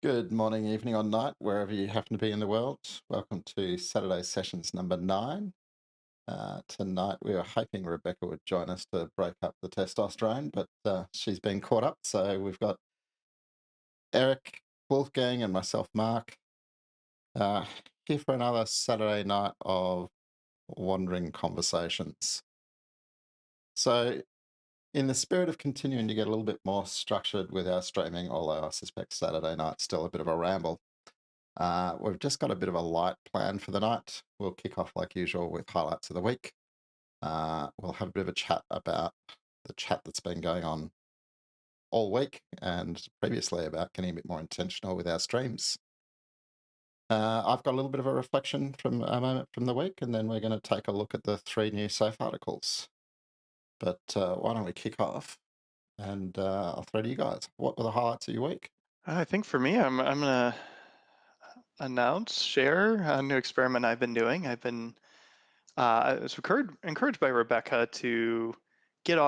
Good morning, evening, or night, wherever you happen to be in the world. Welcome to Saturday sessions number 9. Tonight, we were hoping Rebecca would join us to break up the testosterone, but she's been caught up. So we've got Eric, Wolfgang, and myself, Mark, uh, here for another Saturday night of wandering conversations. So, in the spirit of continuing to get a little bit more structured with our streaming, although I suspect Saturday night's still a bit of a ramble. We've just got a bit of a light plan for the night. We'll kick off like usual with highlights of the week. We'll have a bit of a chat about the chat that's been going on all week and previously about getting a bit more intentional with our streams. I've got a little bit of a reflection from a moment from the week, and then we're going to take a look at the 3 new safe articles. But why don't we kick off? And I'll throw to you guys. What were the highlights of your week? I think for me, I'm gonna share a new experiment I've been doing. I was encouraged by Rebecca to get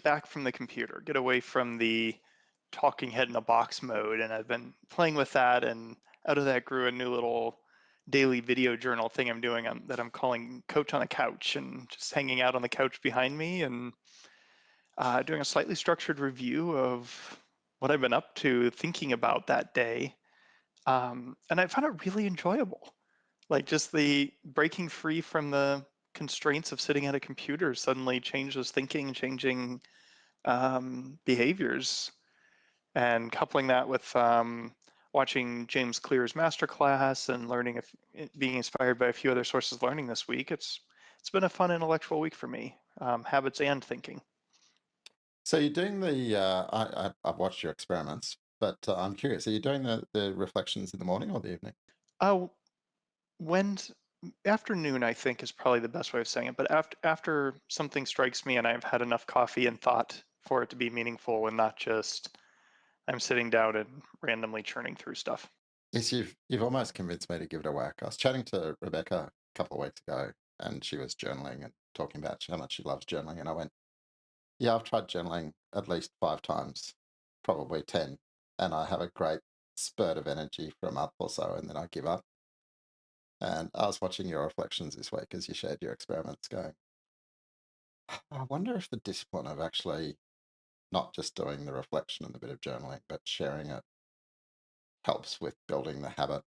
back from the computer, get away from the talking head in a box mode, and I've been playing with that, and out of that grew a new little daily video journal thing I'm doing that I'm calling Coach on a Couch, and just hanging out on the couch behind me and doing a slightly structured review of what I've been up to, thinking about that day. And I found it really enjoyable. Like just the breaking free from the constraints of sitting at a computer suddenly changes thinking, changing behaviors, and coupling that with watching James Clear's masterclass and being inspired by a few other sources of learning this week. It's been a fun intellectual week for me, habits and thinking. So you're doing I've watched your experiments, but I'm curious, are you doing the reflections in the morning or the evening? Oh, when afternoon, I think, is probably the best way of saying it. But after something strikes me and I've had enough coffee and thought for it to be meaningful, and not just I'm sitting down and randomly churning through stuff. Yes, you've almost convinced me to give it a whack. I was chatting to Rebecca a couple of weeks ago, and she was journaling and talking about how much she loves journaling. And I went, "Yeah, I've tried journaling at least 5 times, probably 10, and I have a great spurt of energy for a month or so, and then I give up." And I was watching your reflections this week as you shared your experiments, going, I wonder if the discipline of actually not just doing the reflection and the bit of journaling, but sharing it helps with building the habit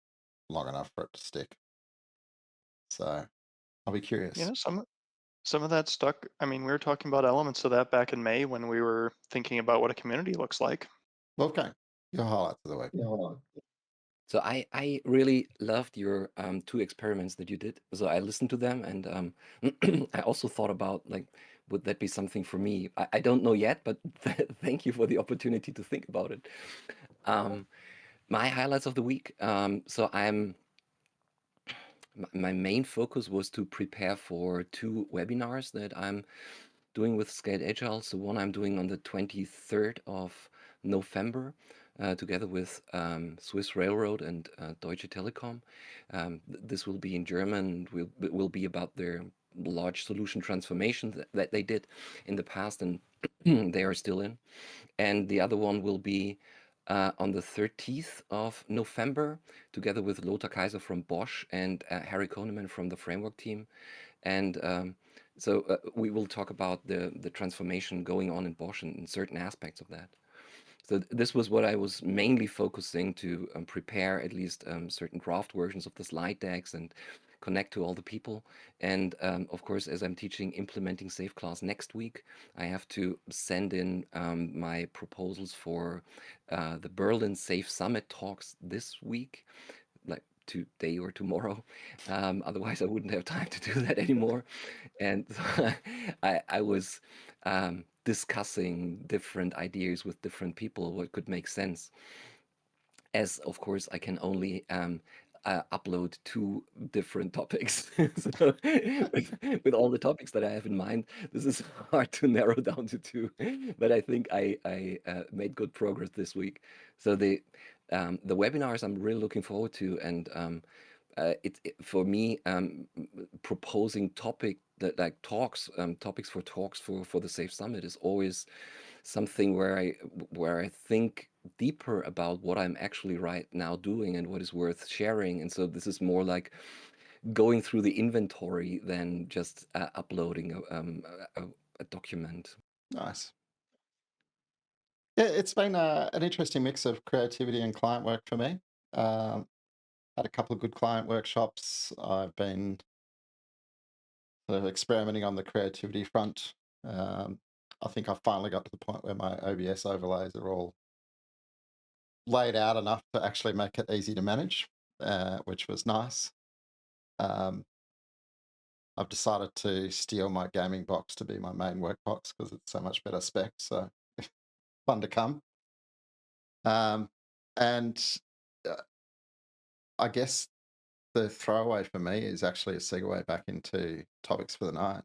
long enough for it to stick. So I'll be You curious. know, some of that stuck. I mean, we were talking about elements of that back in May when we were thinking about what a community looks like. Wolfgang, your highlights of the week. Yeah. So I really loved your 2 experiments that you did. So I listened to them, and I also thought about, like, would that be something for me? I don't know yet, but thank you for the opportunity to think about it. Um, my highlights of the week. My main focus was to prepare for 2 webinars that I'm doing with Scaled Agile. So one I'm doing on the 23rd of November, together with Swiss Railroad and Deutsche Telekom. This will be in German. Will be about their large solution transformation that they did in the past, and they are still in. And the other one will be on the 13th of November, together with Lothar Kaiser from Bosch and Harry Koneman from the Framework team. And we will talk about the transformation going on in Bosch and certain aspects of that. So this was what I was mainly focusing to prepare at least certain draft versions of the slide decks and connect to all the people. And of course, as I'm teaching implementing safe class next week, I have to send in my proposals for the Berlin Safe Summit talks this week, like today or tomorrow. Otherwise, I wouldn't have time to do that anymore. And so I was discussing different ideas with different people, what could make sense. As of course, I can only upload 2 different topics. So with all the topics that I have in mind, this is hard to narrow down to 2. But I think I made good progress this week. So the webinars I'm really looking forward to, and for me, proposing topics for talks for the Safe Summit is always something where I think deeper about what I'm actually right now doing and what is worth sharing. And so this is more like going through the inventory than just uploading a document. Nice. Yeah, it's been an interesting mix of creativity and client work for me. Um, had a couple of good client workshops. I've been sort of experimenting on the creativity front. Um, I think I finally got to the point where my OBS overlays are all laid out enough to actually make it easy to manage, which was nice. Um, I've decided to steal my gaming box to be my main work box because it's so much better spec. So fun to come. And uh, I guess the throwaway for me is actually a segue back into topics for the night,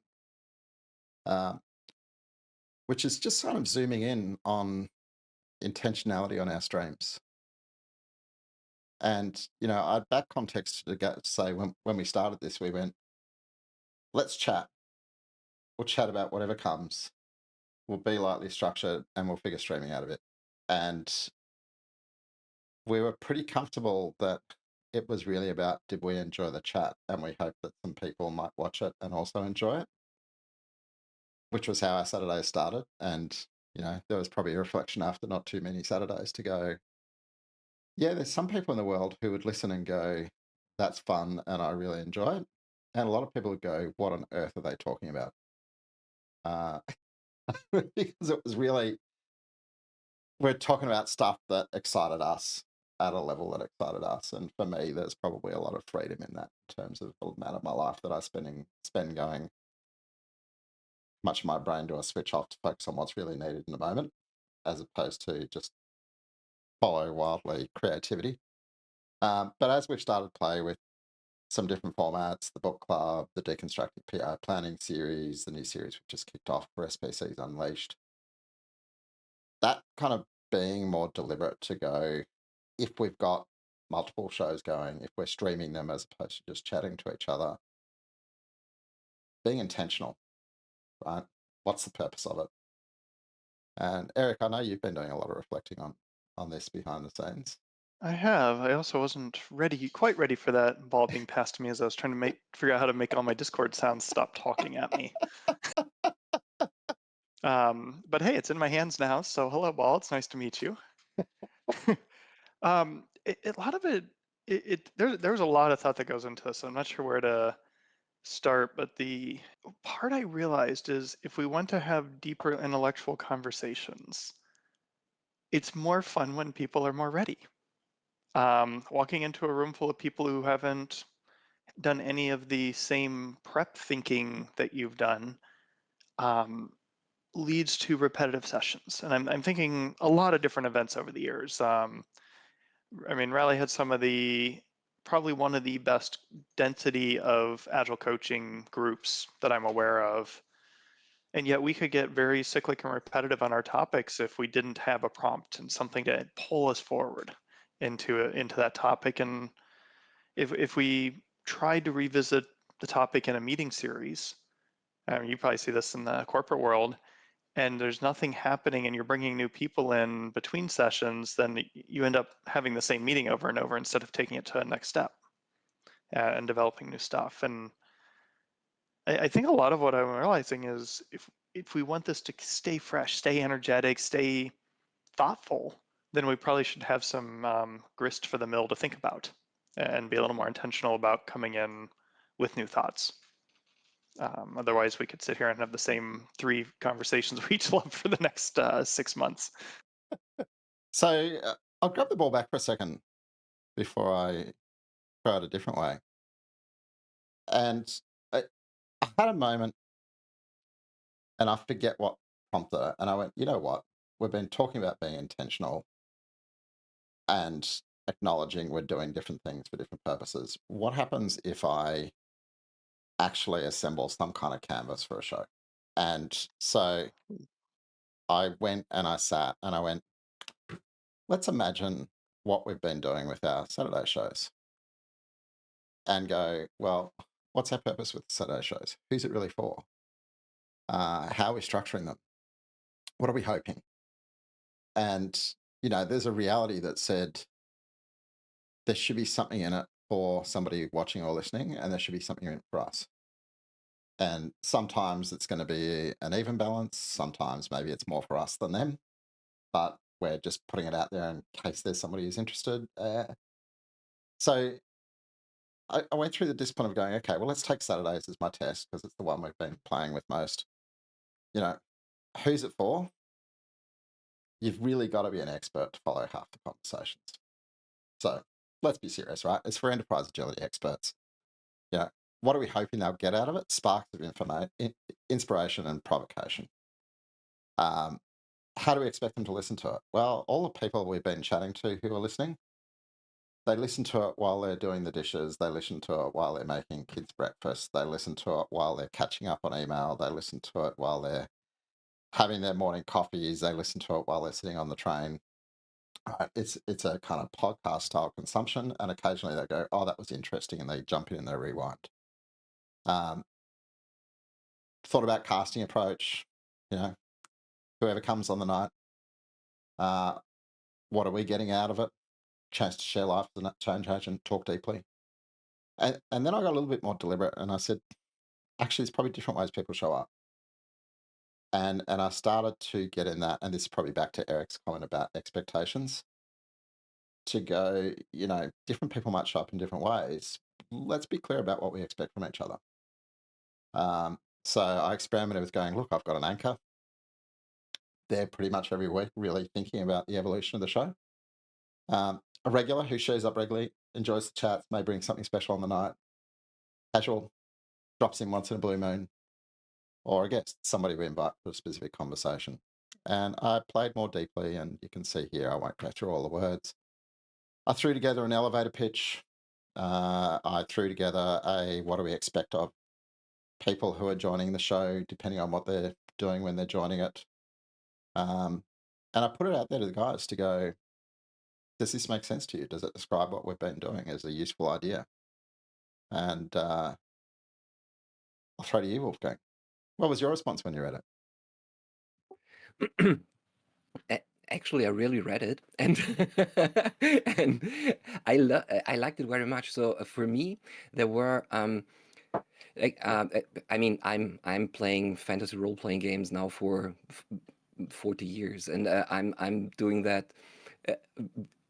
um, which is just kind of zooming in on intentionality on our streams. And, I back context to say when we started this, we went, let's chat. We'll chat about whatever comes. We'll be lightly structured and we'll figure streaming out of it. And we were pretty comfortable that it was really about did we enjoy the chat, and we hope that some people might watch it and also enjoy it, which was how our Saturday started. And, there was probably a reflection after not too many Saturdays to go, yeah, there's some people in the world who would listen and go, that's fun and I really enjoy it. And a lot of people would go, what on earth are they talking about? Uh, because it was really, we're talking about stuff that excited us at a level that excited us. And for me, there's probably a lot of freedom in that in terms of the amount of my life that I spend going much of my brain do I switch off to focus on what's really needed in the moment, as opposed to just follow wildly creativity. But as we've started play with some different formats, the book club, the deconstructed PR planning series, the new series we've just kicked off for SPCs Unleashed, that kind of being more deliberate to go, if we've got multiple shows going, if we're streaming them as opposed to just chatting to each other, being intentional, right? What's the purpose of it? And Eric, I know you've been doing a lot of reflecting on this behind the scenes. I have. I also wasn't quite ready for that ball being passed to me as I was trying to figure out how to make all my Discord sounds stop talking at me. But hey, it's in my hands now. So hello, ball. It's nice to meet you. A lot of there's a lot of thought that goes into this. I'm not sure where to start, but the part I realized is if we want to have deeper intellectual conversations, it's more fun when people are more ready. Walking into a room full of people who haven't done any of the same prep thinking that you've done um, leads to repetitive sessions. And I'm thinking a lot of different events over the years. Rally had probably one of the best density of agile coaching groups that I'm aware of. And yet we could get very cyclic and repetitive on our topics if we didn't have a prompt and something to pull us forward into that topic. And if we tried to revisit the topic in a meeting series, you probably see this in the corporate world, and there's nothing happening and you're bringing new people in between sessions, then you end up having the same meeting over and over instead of taking it to a next step and developing new stuff. And I think a lot of what I'm realizing is if we want this to stay fresh, stay energetic, stay thoughtful, then we probably should have some grist for the mill to think about and be a little more intentional about coming in with new thoughts. Otherwise, we could sit here and have the same 3 conversations we each love for the next 6 months. So I'll grab the ball back for a second before I try it a different way. And I had a moment, and I forget what prompted it. And I went, you know what? We've been talking about being intentional and acknowledging we're doing different things for different purposes. What happens if I actually assemble some kind of canvas for a show? And so I went and I sat and I went, let's imagine what we've been doing with our Saturday shows and go, well, what's our purpose with Saturday shows? Who's it really for? How are we structuring them? What are we hoping? And, there's a reality that said there should be something in it for somebody watching or listening, and there should be something in it for us. And sometimes it's going to be an even balance. Sometimes maybe it's more for us than them, but we're just putting it out there in case there's somebody who's interested. So I went through the discipline of going, okay, well, let's take Saturdays as my test because it's the one we've been playing with most. Who's it for? You've really got to be an expert to follow half the conversations. So let's be serious, right? It's for enterprise agility experts. What are we hoping they'll get out of it? Sparks of inspiration and provocation. How do we expect them to listen to it? Well, all the people we've been chatting to who are listening, they listen to it while they're doing the dishes. They listen to it while they're making kids breakfast. They listen to it while they're catching up on email. They listen to it while they're having their morning coffees. They listen to it while they're sitting on the train. Right. It's a kind of podcast style consumption, and occasionally they go, "Oh, that was interesting," and they jump in and they rewind. Thought about casting approach. Whoever comes on the night, what are we getting out of it? Chance to share life with a change agent, talk deeply, and then I got a little bit more deliberate, and I said, actually, there's probably different ways people show up, and I started to get in that, and this is probably back to Eric's comment about expectations. To go, different people might show up in different ways. Let's be clear about what we expect from each other. So I experimented with going, look, I've got an anchor. They're pretty much every week really thinking about the evolution of the show. A regular who shows up regularly, enjoys the chats, may bring something special on the night. Casual, drops in once in a blue moon. Or a guest, somebody we invite for a specific conversation. And I played more deeply, and you can see here, I won't go through all the words. I threw together an elevator pitch. I threw together a what do we expect of people who are joining the show, depending on what they're doing when they're joining it. And I put it out there to the guys to go, does this make sense to you? Does it describe what we've been doing as a useful idea? And I'll throw to you, Wolfgang. What was your response when you read it? Actually, I really read it, and and I liked it very much. So for me, there were I mean, I'm playing fantasy role playing games now for 40 years, and I'm doing that uh,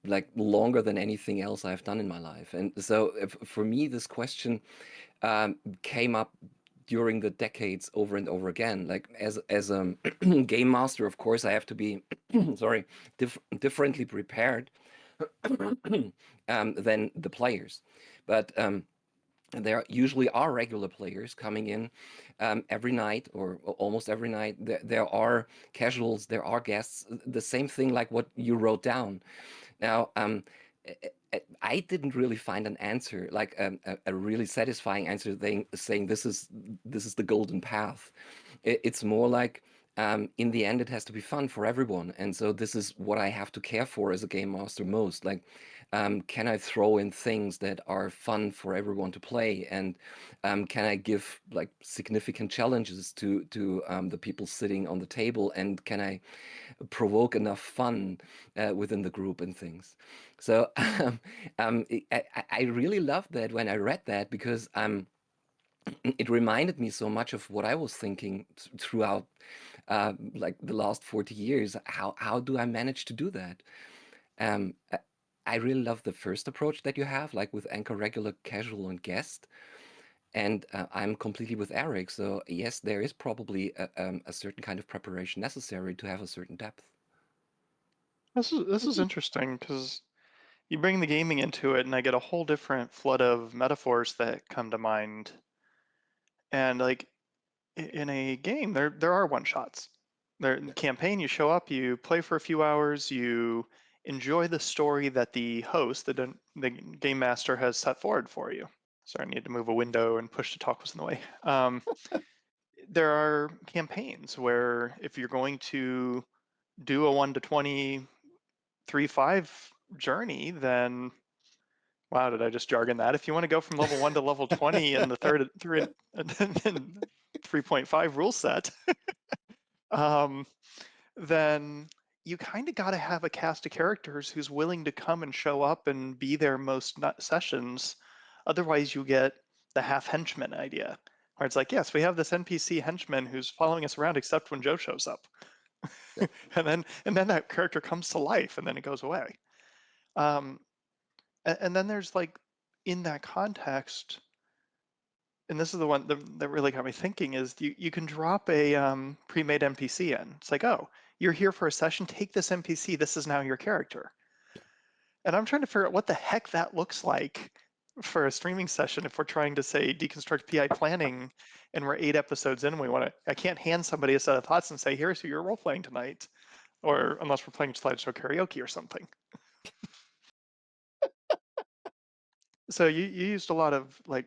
like longer than anything else I've done in my life. And so for me, this question came up during the decades over and over again. Like as a game master, of course, I have to be sorry, differently prepared than the players, but there usually are regular players coming in every night or almost every night. There are casuals, there are guests. The same thing like what you wrote down. Now, I didn't really find an answer, like a really satisfying answer saying this is the golden path. It's more like in the end it has to be fun for everyone, and so this is what I have to care for as a game master most. Like, can I throw in things that are fun for everyone to play, and can I give like significant challenges to the people sitting on the table, and can I provoke enough fun within the group and things. So I really loved that when I read that because it reminded me so much of what I was thinking throughout like the last 40 years. How do I manage to do that? Um, I I really love the first approach that you have, like with anchor, regular, casual, and guest. And I'm completely with Eric. So yes, there is probably a certain kind of preparation necessary to have a certain depth. This is interesting because you bring the gaming into it, and I get a whole different flood of metaphors that come to mind. And like in a game, there are one shots. There in the campaign, you show up, you play for a few hours, you enjoy the story that the host, the game master, has set forward for you. Sorry, I need to move a window and push to talk was in the way. There are campaigns where if you're going to do a 1 to 20 3-5 journey, then wow, did I just jargon that? If you want to go from level 1 to level 20 in the third 3.5 rule set, um, then you kind of got to have a cast of characters who's willing to come and show up and be there most sessions. Otherwise, you get the half henchman idea, where it's like, yes, we have this NPC henchman who's following us around except when Joe shows up. Yeah. and then that character comes to life and then it goes away. Um, and then there's like, in that context, and this is the one that really got me thinking, is you can drop a pre-made NPC in. It's like, oh, you're here for a session, take this NPC, this is now your character. And I'm trying to figure out what the heck that looks like for a streaming session if we're trying to, say, deconstruct PI planning and we're 8 episodes in and I can't hand somebody a set of thoughts and say, here's who you're role playing tonight, or unless we're playing slideshow karaoke or something. So you used a lot of like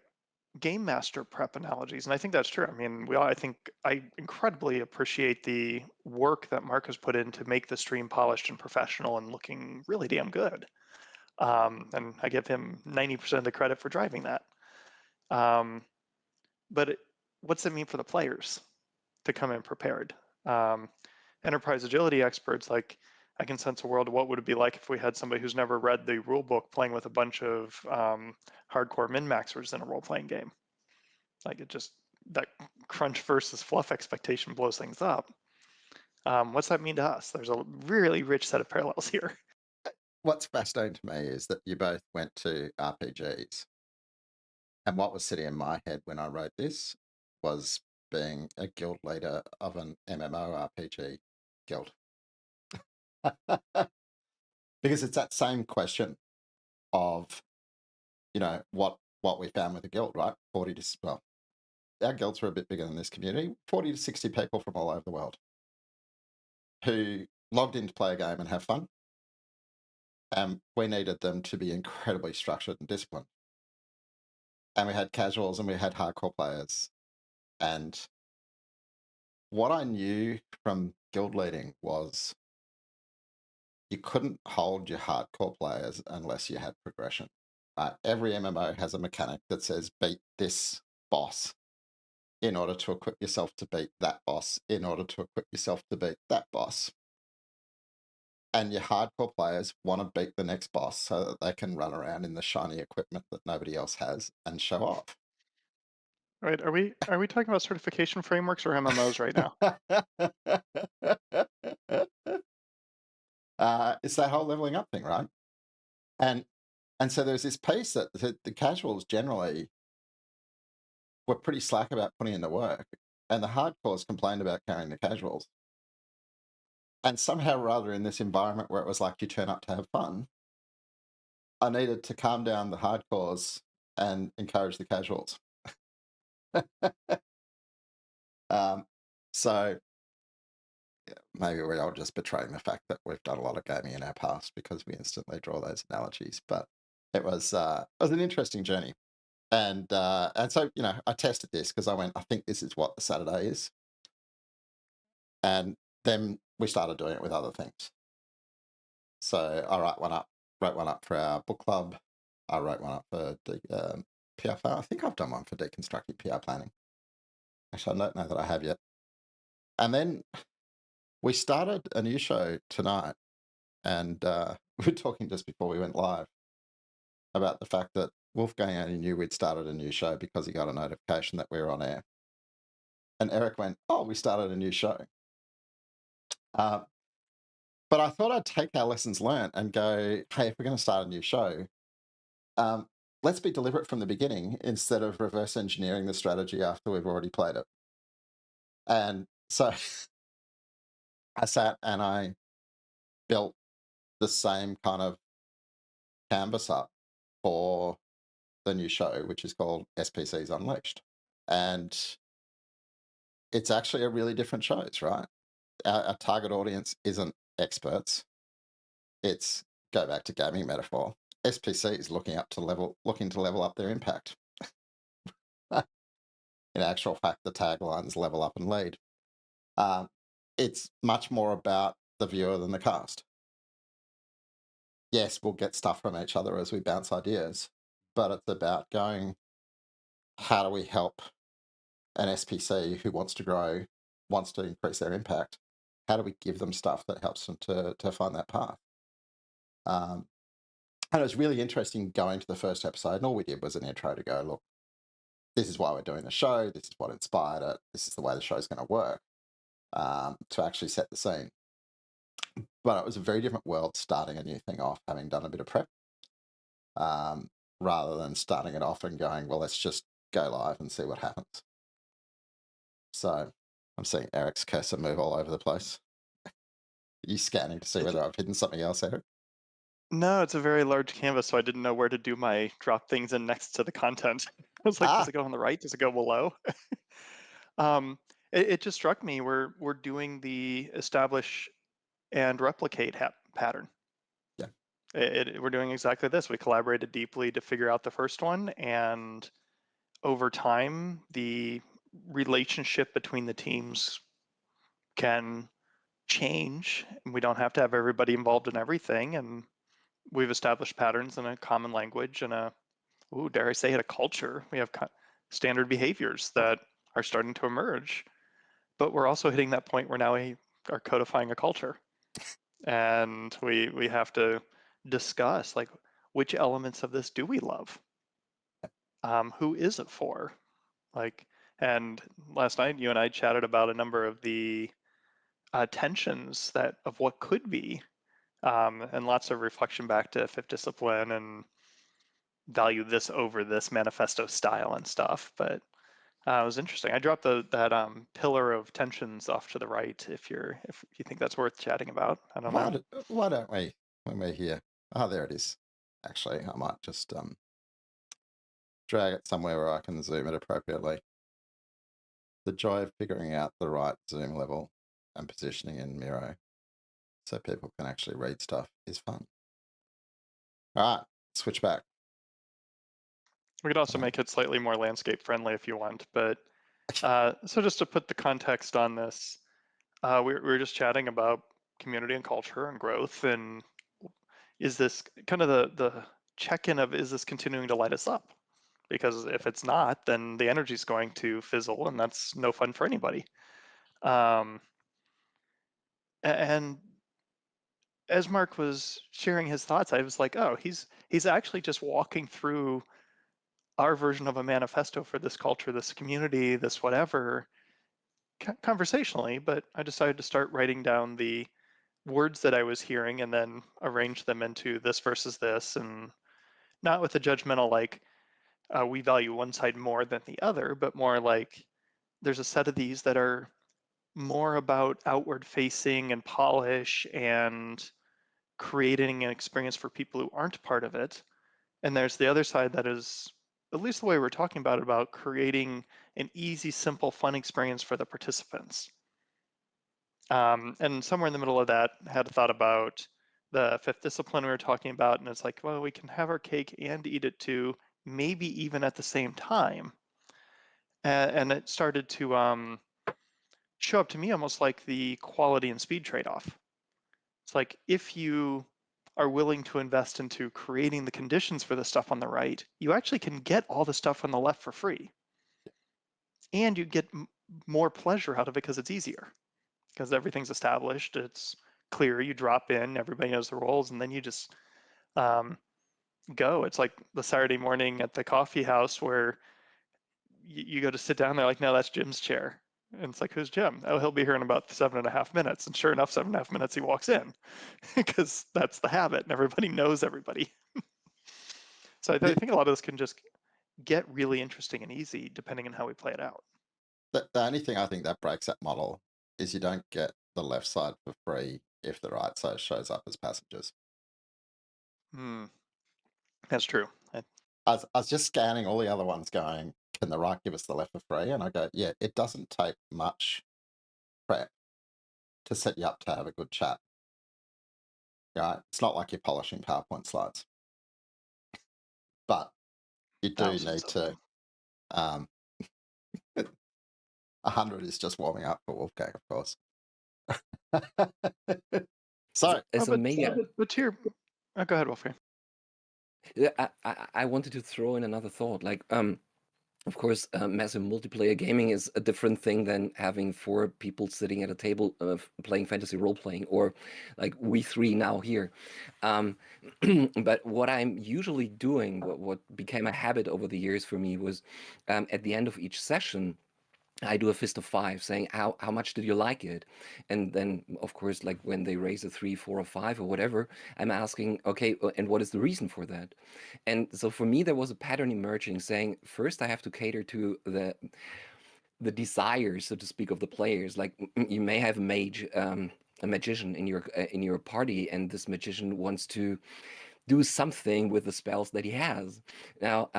game master prep analogies, and I think that's true. I mean, I think I incredibly appreciate the work that Mark has put in to make the stream polished and professional and looking really damn good. And I give him 90% of the credit for driving that. Um, but what's it mean for the players to come in prepared? Enterprise agility experts, like, I can sense a world of what would it be like if we had somebody who's never read the rule book playing with a bunch of hardcore min-maxers in a role-playing game. Like, that crunch versus fluff expectation blows things up. What's that mean to us? There's a really rich set of parallels here. What's fascinating to me is that you both went to RPGs. And what was sitting in my head when I wrote this was being a guild leader of an MMORPG guild. Because it's that same question of, what we found with the guild, right? Our guilds were a bit bigger than this community, 40 to 60 people from all over the world who logged in to play a game and have fun. And we needed them to be incredibly structured and disciplined. And we had casuals and we had hardcore players. And what I knew from guild leading was you couldn't hold your hardcore players unless you had progression. Right? Every MMO has a mechanic that says beat this boss in order to equip yourself to beat that boss, in order to equip yourself to beat that boss. And your hardcore players want to beat the next boss so that they can run around in the shiny equipment that nobody else has and show off. Right? Are we talking about certification frameworks or MMOs right now? It's that whole leveling up thing, right? And so there's this piece that the casuals generally were pretty slack about putting in the work, and the hardcores complained about carrying the casuals. And somehow or other, in this environment where it was like you turn up to have fun, I needed to calm down the hardcores and encourage the casuals. So maybe we're all just betraying the fact that we've done a lot of gaming in our past because we instantly draw those analogies. But it was an interesting journey. And so, I tested this because I went, I think this is what the Saturday is. And then we started doing it with other things. So I wrote one up for our book club. I wrote one up for the PFR. I think I've done one for deconstructing PR planning. Actually, I don't know that I have yet. And then we started a new show tonight. And we were talking just before we went live about the fact that Wolfgang only knew we'd started a new show because he got a notification that we were on air. And Eric went, oh, we started a new show. But I thought I'd take our lessons learned and go, hey, if we're going to start a new show, let's be deliberate from the beginning instead of reverse engineering the strategy after we've already played it. And so I sat and I built the same kind of canvas up for the new show, which is called SPCs Unleashed. And it's actually a really different show, right? Our target audience isn't experts. It's, go back to gaming metaphor, SPCs looking to level up their impact. In actual fact, the taglines level up and lead. It's much more about the viewer than the cast. Yes, we'll get stuff from each other as we bounce ideas, but it's about going, how do we help an SPC who wants to grow, wants to increase their impact? how do we give them stuff that helps them to find that path? And it was really interesting going to the first episode, and all we did was an intro to go, look, this is why we're doing the show, this is what inspired it, this is the way the show's going to work, to actually set the scene. But it was a very different world starting a new thing off, having done a bit of prep, rather than starting it off and going, well, let's just go live and see what happens. So I'm seeing Eric's cursor move all over the place. Are you scanning to see whether I've hidden something else, Eric? No, it's a very large canvas, so I didn't know where to do my drop things in next to the content. I was like, does it go on the right? Does it go below? It just struck me we're doing the establish and replicate pattern. Yeah. We're doing exactly this. We collaborated deeply to figure out the first one, and over time, the relationship between the teams can change, and we don't have to have everybody involved in everything. And we've established patterns and a common language and dare I say it, a culture. We have standard behaviors that are starting to emerge, but we're also hitting that point where now we are codifying a culture, and we have to discuss like which elements of this do we love, who is it for, like. And last night you and I chatted about a number of the tensions that of what could be, and lots of reflection back to fifth discipline and value this over this manifesto style and stuff. But it was interesting. I dropped that pillar of tensions off to the right if you think that's worth chatting about. I don't know. Why don't we, when we're here? Oh, there it is. Actually, I might just drag it somewhere where I can zoom it appropriately. The joy of figuring out the right zoom level and positioning in Miro so people can actually read stuff is fun. All right, switch back. We could also make it slightly more landscape friendly if you want. But so just to put the context on this, we were just chatting about community and culture and growth, and is this kind of the check-in of, is this continuing to light us up? Because if it's not, then the energy is going to fizzle, and that's no fun for anybody. And as Mark was sharing his thoughts, I was like, oh, he's actually just walking through our version of a manifesto for this culture, this community, this whatever, conversationally. But I decided to start writing down the words that I was hearing and then arrange them into this versus this, and not with a judgmental like, we value one side more than the other, but more like there's a set of these that are more about outward facing and polish and creating an experience for people who aren't part of it. And there's the other side that is, at least the way we're talking about creating an easy, simple, fun experience for the participants. And somewhere in the middle of that, I had a thought about the fifth discipline we were talking about, and it's like, well, we can have our cake and eat it too, maybe even at the same time. And it started to show up to me almost like the quality and speed trade-off. It's like, if you are willing to invest into creating the conditions for the stuff on the right, you actually can get all the stuff on the left for free. And you get more pleasure out of it because it's easier, because everything's established, it's clear, you drop in, everybody knows the roles, and then you just go. It's like the Saturday morning at the coffee house where you go to sit down, they're like, no, that's Jim's chair. And it's like, who's Jim? Oh, he'll be here in about 7.5 minutes. And sure enough, 7.5 minutes, he walks in because that's the habit and everybody knows everybody. So I think a lot of this can just get really interesting and easy depending on how we play it out. The only thing I think that breaks that model is you don't get the left side for free if the right side shows up as passengers. That's true. I was just scanning all the other ones going, can the right give us the left for free? And I go, yeah, it doesn't take much prep to set you up to have a good chat. Right? It's not like you're polishing PowerPoint slides. But you do need to 100 is just warming up for Wolfgang, of course. So, but here, go ahead, Wolfgang. I wanted to throw in another thought. Like, Of course, massive multiplayer gaming is a different thing than having 4 people sitting at a table playing fantasy role playing, or like we 3 now here. Um, but what I'm usually doing, what became a habit over the years for me, was at the end of each session, I do a fist of 5 saying, how much did you like it? And then, of course, like when they raise a 3, 4, or 5 or whatever, I'm asking, okay, and what is the reason for that? And so for me, there was a pattern emerging saying, first, I have to cater to the desires, so to speak, of the players. Like you may have a magician in your party, and this magician wants to do something with the spells that he has. Now,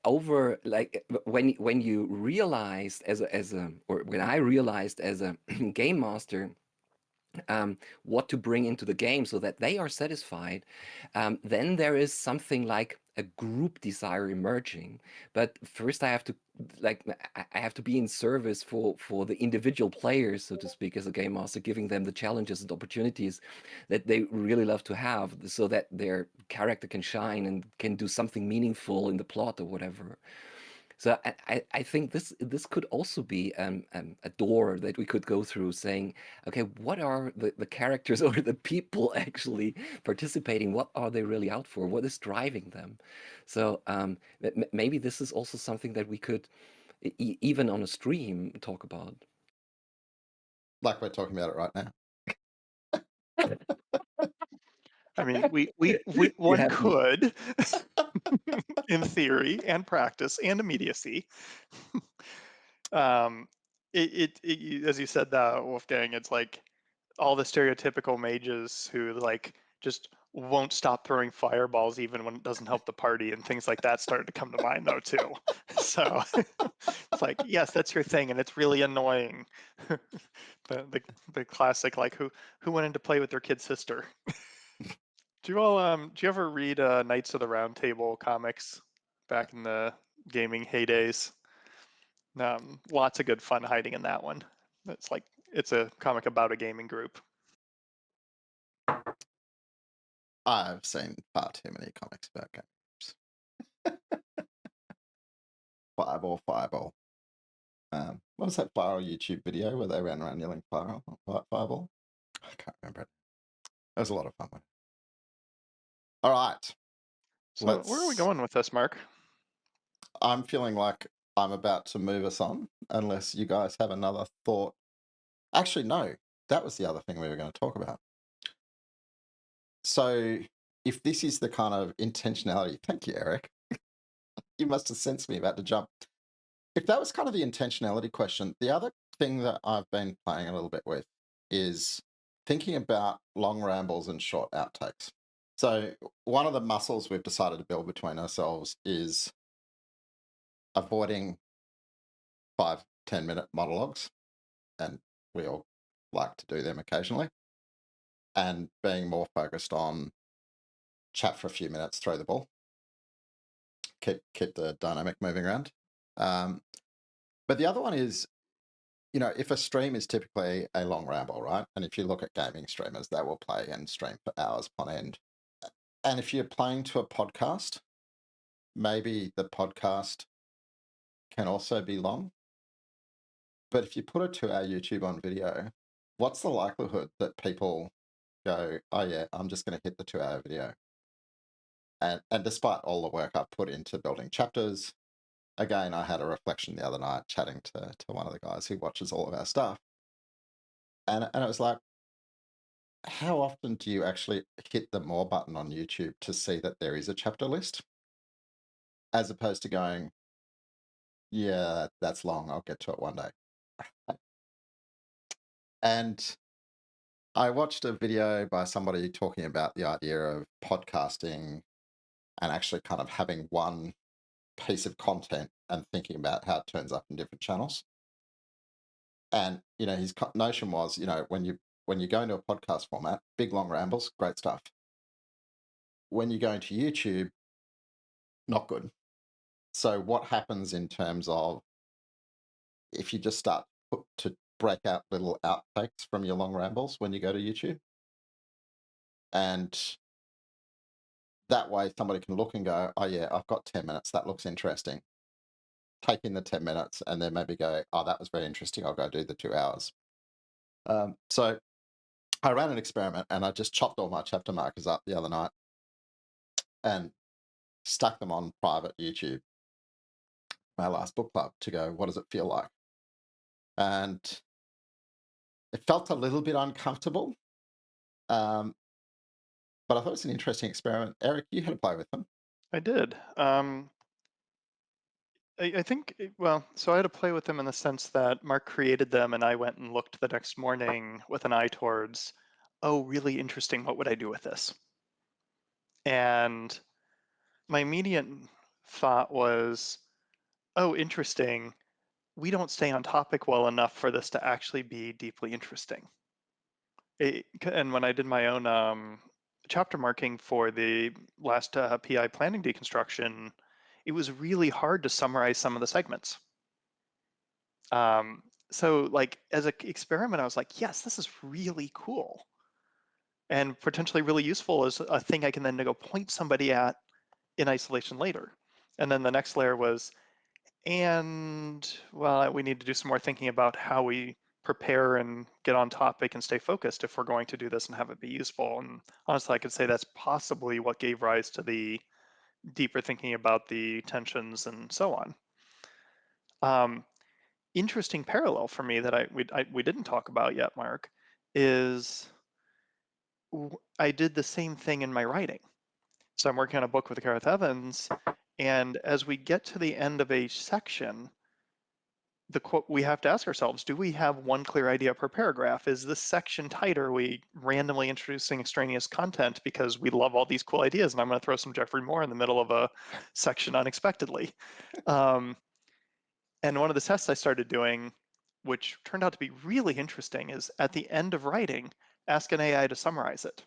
over like when you realized as a or when I realized as a game master what to bring into the game so that they are satisfied, then there is something like a group desire emerging. But first, I have to like I have to be in service for the individual players, so to speak, as a game master, giving them the challenges and opportunities that they really love to have, so that their character can shine and can do something meaningful in the plot or whatever. So I think this could also be a door that we could go through, saying, okay, what are the characters or the people actually participating? What are they really out for? What is driving them? So maybe this is also something that we could, even on a stream, talk about. Like we're talking about it right now. I mean, we You one have me. could, in theory and practice and immediacy. um, as you said that, Wolfgang, it's like all the stereotypical mages who like just won't stop throwing fireballs even when it doesn't help the party, and things like that started to come to mind though too. So it's like, yes, that's your thing, and it's really annoying. The classic, like, who went in to play with their kid sister. Do you ever read Knights of the Round Table comics back in the gaming heydays? Lots of good fun hiding in that one. It's a comic about a gaming group. I've seen far too many comics about games. Fireball, fireball. What was that viral YouTube video where they ran around yelling fireball? I can't remember it. It was a lot of fun. All right. So where are we going with this, Mark? I'm feeling like I'm about to move us on, unless you guys have another thought. Actually, no. That was the other thing we were going to talk about. So if this is the kind of intentionality, thank you, Eric. You must have sensed me about to jump. If that was kind of the intentionality question, the other thing that I've been playing a little bit with is thinking about long rambles and short outtakes. So one of the muscles we've decided to build between ourselves is avoiding 5-10 minute monologues, and we all like to do them occasionally, and being more focused on chat for a few minutes, throw the ball, keep the dynamic moving around. But the other one is, if a stream is typically a long ramble, right? And if you look at gaming streamers, they will play and stream for hours on end. And if you're playing to a podcast, maybe the podcast can also be long. But if you put a 2-hour YouTube on video, what's the likelihood that people go, oh yeah, I'm just going to hit the 2-hour video? And despite all the work I've put into building chapters, again, I had a reflection the other night chatting to one of the guys who watches all of our stuff. And it was like, how often do you actually hit the more button on YouTube to see that there is a chapter list? As opposed to going, yeah, that's long, I'll get to it one day. And I watched a video by somebody talking about the idea of podcasting and actually kind of having one piece of content and thinking about how it turns up in different channels. And his notion was, when you go into a podcast format, big long rambles, great stuff. When you go into YouTube, not good. So what happens in terms of if you just start to break out little outtakes from your long rambles when you go to YouTube, and that way somebody can look and go, oh yeah, I've got 10 minutes, that looks interesting. take in the 10 minutes and then maybe go, oh, that was very interesting. I'll go do the 2 hours. So I ran an experiment and I just chopped all my chapter markers up the other night and stuck them on private YouTube, my last book club, to go, what does it feel like? And it felt a little bit uncomfortable, but I thought it was an interesting experiment. Eric, you had to play with them. I did. I think, well, so I had to play with them in the sense that Mark created them and I went and looked the next morning with an eye towards, oh, really interesting. What would I do with this? And my immediate thought was, oh, interesting. We don't stay on topic well enough for this to actually be deeply interesting. And when I did my own chapter marking for the last PI planning deconstruction, it was really hard to summarize some of the segments. So like as an experiment, I was like, yes, this is really cool and potentially really useful as a thing I can then go point somebody at in isolation later. And then the next layer was, and well, we need to do some more thinking about how we prepare and get on topic and stay focused if we're going to do this and have it be useful. And honestly, I could say that's possibly what gave rise to the deeper thinking about the tensions and so on. Interesting parallel for me that we didn't talk about yet, Mark, is I did the same thing in my writing. So I'm working on a book with Gareth Evans, and as we get to the end of a section, we have to ask ourselves, do we have one clear idea per paragraph? Is this section tight, or are we randomly introducing extraneous content because we love all these cool ideas and I'm going to throw some Jeffrey Moore in the middle of a section unexpectedly? And one of the tests I started doing, which turned out to be really interesting, is at the end of writing, ask an AI to summarize it.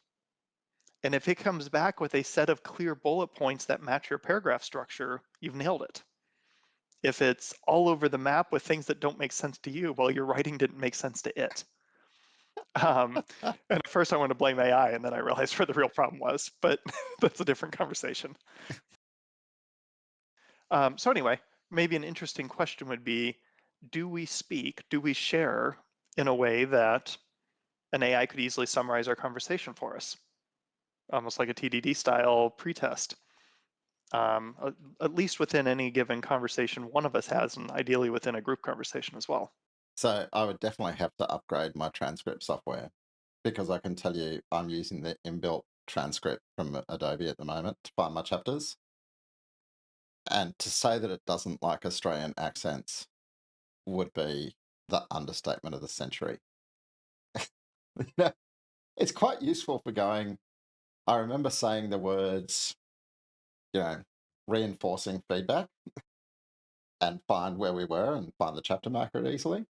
And if it comes back with a set of clear bullet points that match your paragraph structure, you've nailed it. If it's all over the map with things that don't make sense to you, well, your writing didn't make sense to it. And at first I wanted to blame AI, and then I realized where the real problem was, but that's a different conversation. So anyway, maybe an interesting question would be, do we share in a way that an AI could easily summarize our conversation for us? Almost like a TDD style pretest. At least within any given conversation one of us has, and ideally within a group conversation as well. So I would definitely have to upgrade my transcript software, because I can tell you I'm using the inbuilt transcript from Adobe at the moment to find my chapters. And to say that it doesn't like Australian accents would be the understatement of the century. It's quite useful for going, I remember saying the words, reinforcing feedback and find where we were and find the chapter marker easily.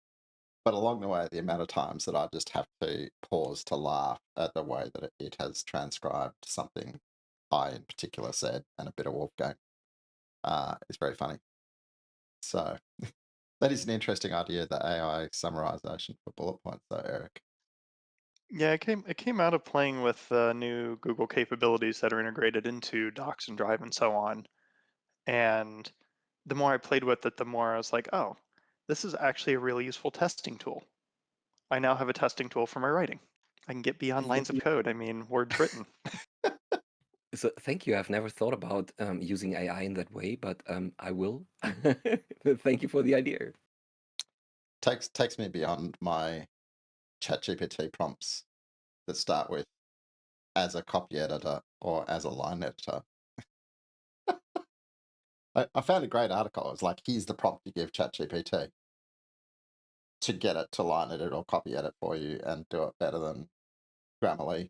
But along the way, the amount of times that I just have to pause to laugh at the way that it has transcribed something I in particular said, and a bit of Wolfgang, is very funny. So that is an interesting idea, the AI summarization for bullet points, though, Eric. Yeah, it came out of playing with new Google capabilities that are integrated into Docs and Drive and so on. And the more I played with it, the more I was like, oh, this is actually a really useful testing tool. I now have a testing tool for my writing. I can get beyond lines of code. I mean, words written. So thank you. I've never thought about using AI in that way, but I will. Thank you for the idea. Takes me beyond my ChatGPT prompts that start with as a copy editor or as a line editor. I found a great article. It was like, here's the prompt you give ChatGPT to get it to line edit or copy edit for you and do it better than Grammarly,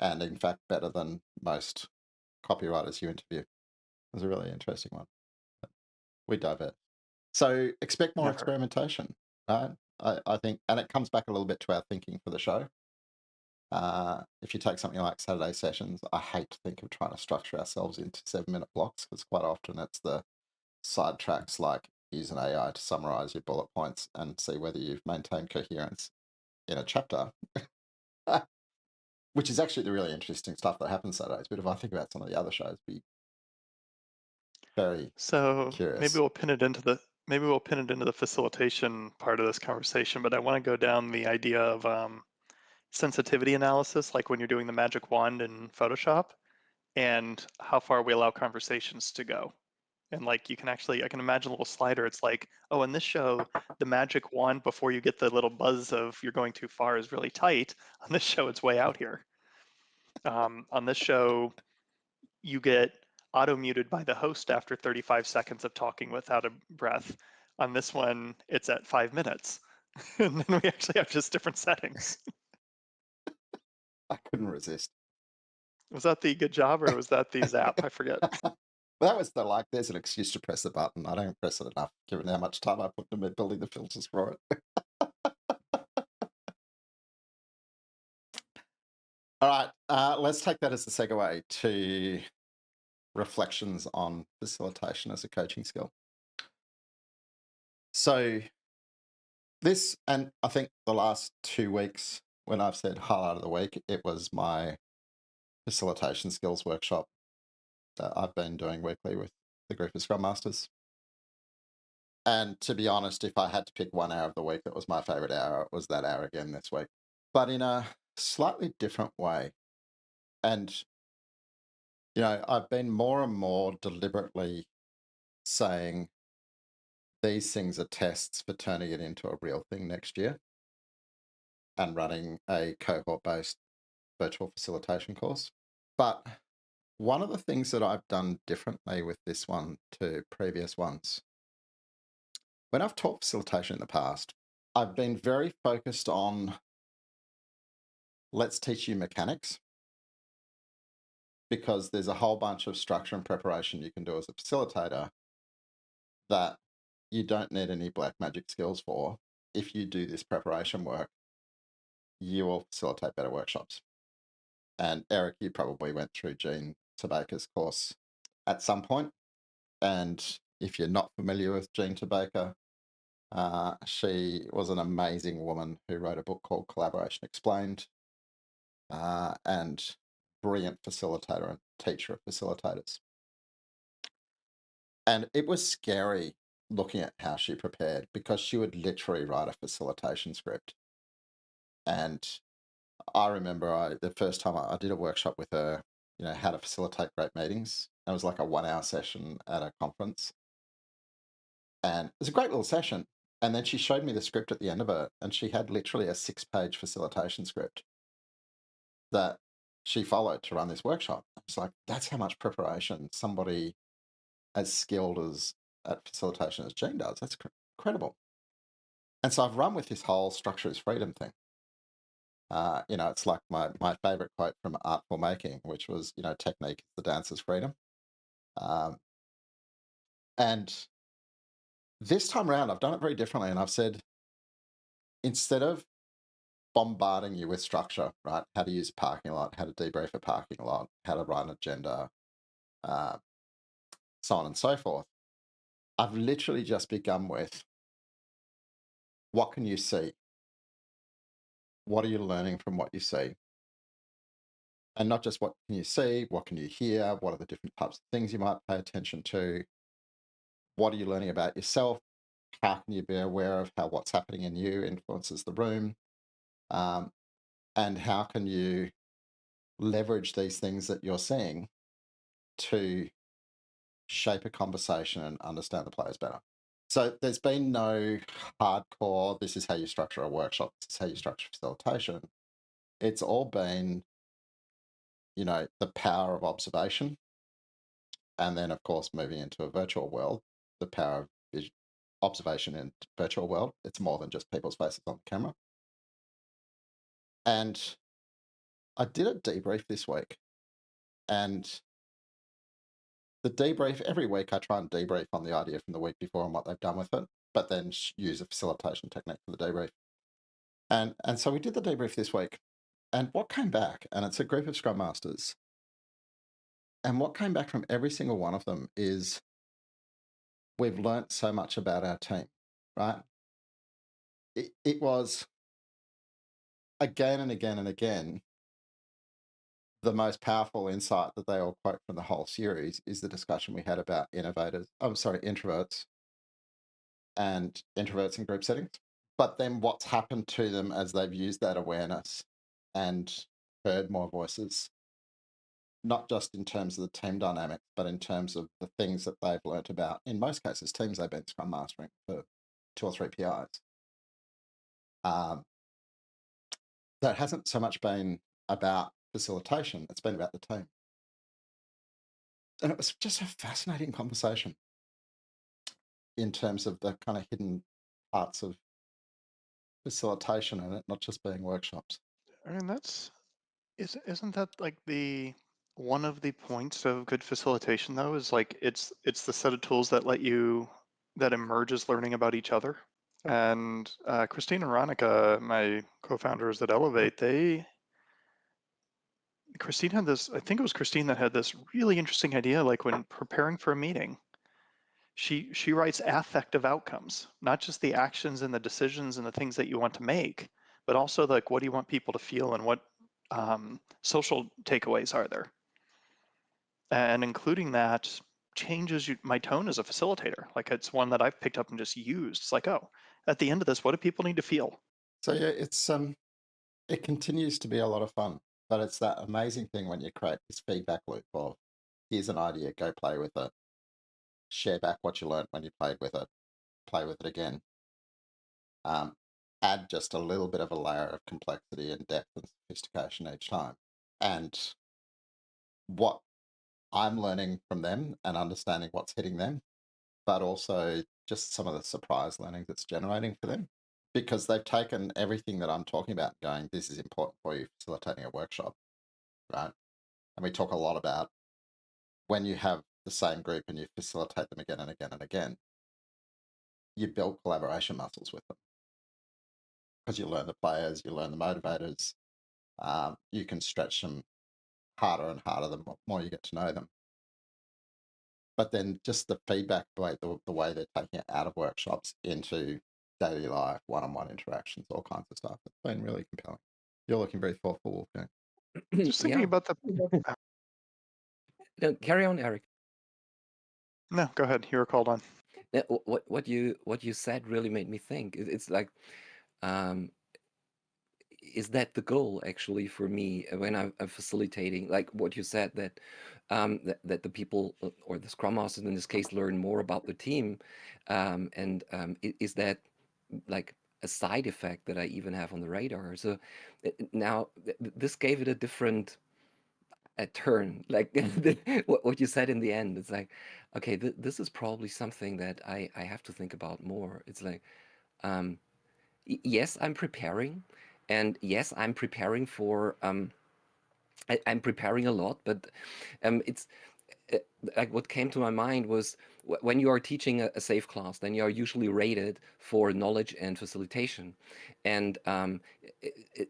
and in fact better than most copywriters you interview. It was a really interesting one. We divert. So expect more Never. experimentation, right? I think, and it comes back a little bit to our thinking for the show. If you take something like Saturday sessions, I hate to think of trying to structure ourselves into 7-minute blocks, because quite often it's the sidetracks like use an AI to summarize your bullet points and see whether you've maintained coherence in a chapter, which is actually the really interesting stuff that happens Saturdays. But if I think about some of the other shows, Very So curious. maybe we'll pin it into the facilitation part of this conversation, but I want to go down the idea of sensitivity analysis, like when you're doing the magic wand in Photoshop, and how far we allow conversations to go. And like you can actually, I can imagine a little slider. It's like, oh, in this show, the magic wand before you get the little buzz of you're going too far is really tight. On this show, it's way out here. On this show, you get auto muted by the host after 35 seconds of talking without a breath. On this one, it's at 5 minutes. And then we actually have just different settings. I couldn't resist. Was that the good job or was that the zap? I forget. That was there's an excuse to press the button. I don't press it enough, given how much time I put into building the filters for it. All right, let's take that as a segue to reflections on facilitation as a coaching skill. So this, and I think the last 2 weeks when I've said highlight of the week, it was my facilitation skills workshop that I've been doing weekly with the group of Scrum Masters. And to be honest, if I had to pick 1 hour of the week that was my favorite hour, it was that hour again this week. But in a slightly different way. And, I've been more and more deliberately saying these things are tests for turning it into a real thing next year and running a cohort-based virtual facilitation course. But one of the things that I've done differently with this one to previous ones, when I've taught facilitation in the past, I've been very focused on let's teach you mechanics, because there's a whole bunch of structure and preparation you can do as a facilitator that you don't need any black magic skills for. If you do this preparation work, you will facilitate better workshops. And Eric, you probably went through Jean Tabaker's course at some point. And if you're not familiar with Jean Tabaker, she was an amazing woman who wrote a book called Collaboration Explained, and brilliant facilitator and teacher of facilitators. And it was scary looking at how she prepared, because she would literally write a facilitation script. And I remember the first time I did a workshop with her, how to facilitate great meetings. It was like a 1 hour session at a conference. And it was a great little session. And then she showed me the script at the end of it, and she had literally a 6-page facilitation script that she followed to run this workshop. It's like, that's how much preparation somebody as skilled at facilitation as Jean does. That's incredible. And so I've run with this whole structure is freedom thing. It's like my favorite quote from Artful Making, which was, technique is the dancer's freedom. And this time around, I've done it very differently. And I've said, instead of bombarding you with structure, right? How to use a parking lot, how to debrief a parking lot, how to write an agenda, so on and so forth. I've literally just begun with, what can you see? What are you learning from what you see? And not just what can you see, what can you hear? What are the different types of things you might pay attention to? What are you learning about yourself? How can you be aware of how what's happening in you influences the room? And how can you leverage these things that you're seeing to shape a conversation and understand the players better? So there's been no hardcore, this is how you structure a workshop, this is how you structure facilitation. It's all been, the power of observation. And then, of course, moving into a virtual world, the power of observation in virtual world. It's more than just people's faces on the camera. And I did a debrief this week. And the debrief, every week I try and debrief on the idea from the week before and what they've done with it, but then use a facilitation technique for the debrief. And so we did the debrief this week. And what came back, and it's a group of Scrum Masters, and what came back from every single one of them is, we've learnt so much about our team, right? It was again and again and again the most powerful insight that they all quote from the whole series is the discussion we had about introverts and introverts in group settings. But then what's happened to them as they've used that awareness and heard more voices, not just in terms of the team dynamics, but in terms of the things that they've learnt about, in most cases, teams they've been Scrum Mastering for 2 or 3 PIs. So it hasn't so much been about facilitation, it's been about the team. And it was just a fascinating conversation in terms of the kind of hidden parts of facilitation and it not just being workshops. I mean, isn't that like the one of the points of good facilitation though, is like it's the set of tools that emerges learning about each other. And Christine and Ronica, my co-founders at Elevate, Christine had this, I think it was Christine that had this really interesting idea, like when preparing for a meeting, she writes affective outcomes, not just the actions and the decisions and the things that you want to make, but also like what do you want people to feel and what social takeaways are there. And including that changes my tone as a facilitator. Like it's one that I've picked up and just used. It's like, oh, at the end of this, what do people need to feel? So yeah, it continues to be a lot of fun, but it's that amazing thing when you create this feedback loop of here's an idea, go play with it, share back what you learned when you played with it, play with it again. Add just a little bit of a layer of complexity and depth and sophistication each time. And what I'm learning from them and understanding what's hitting them, but also just some of the surprise learning that's generating for them. Because they've taken everything that I'm talking about going, this is important for you facilitating a workshop, right? And we talk a lot about when you have the same group and you facilitate them again and again and again, you build collaboration muscles with them. Because you learn the players, you learn the motivators, you can stretch them harder and harder the more you get to know them. But then just the feedback, the way they're taking it out of workshops into daily life, one-on-one interactions, all kinds of stuff. It's been really compelling. You're looking very thoughtful, Wolfgang. Just thinking Yeah. about No, carry on, Eric. No, go ahead. You were called on. What you said really made me think. It's like, um, is that the goal actually for me when I'm facilitating? Like what you said that that the people or the Scrum Masters in this case learn more about the team, and is that like a side effect that I even have on the radar? So now this gave it a different a turn, like what you said in the end. It's like, okay, this is probably something that I have to think about more. It's like, um, yes, I'm preparing, and yes, I'm preparing for I'm preparing a lot, but it's uh, like what came to my mind was when you are teaching a safe class, then you are usually rated for knowledge and facilitation. And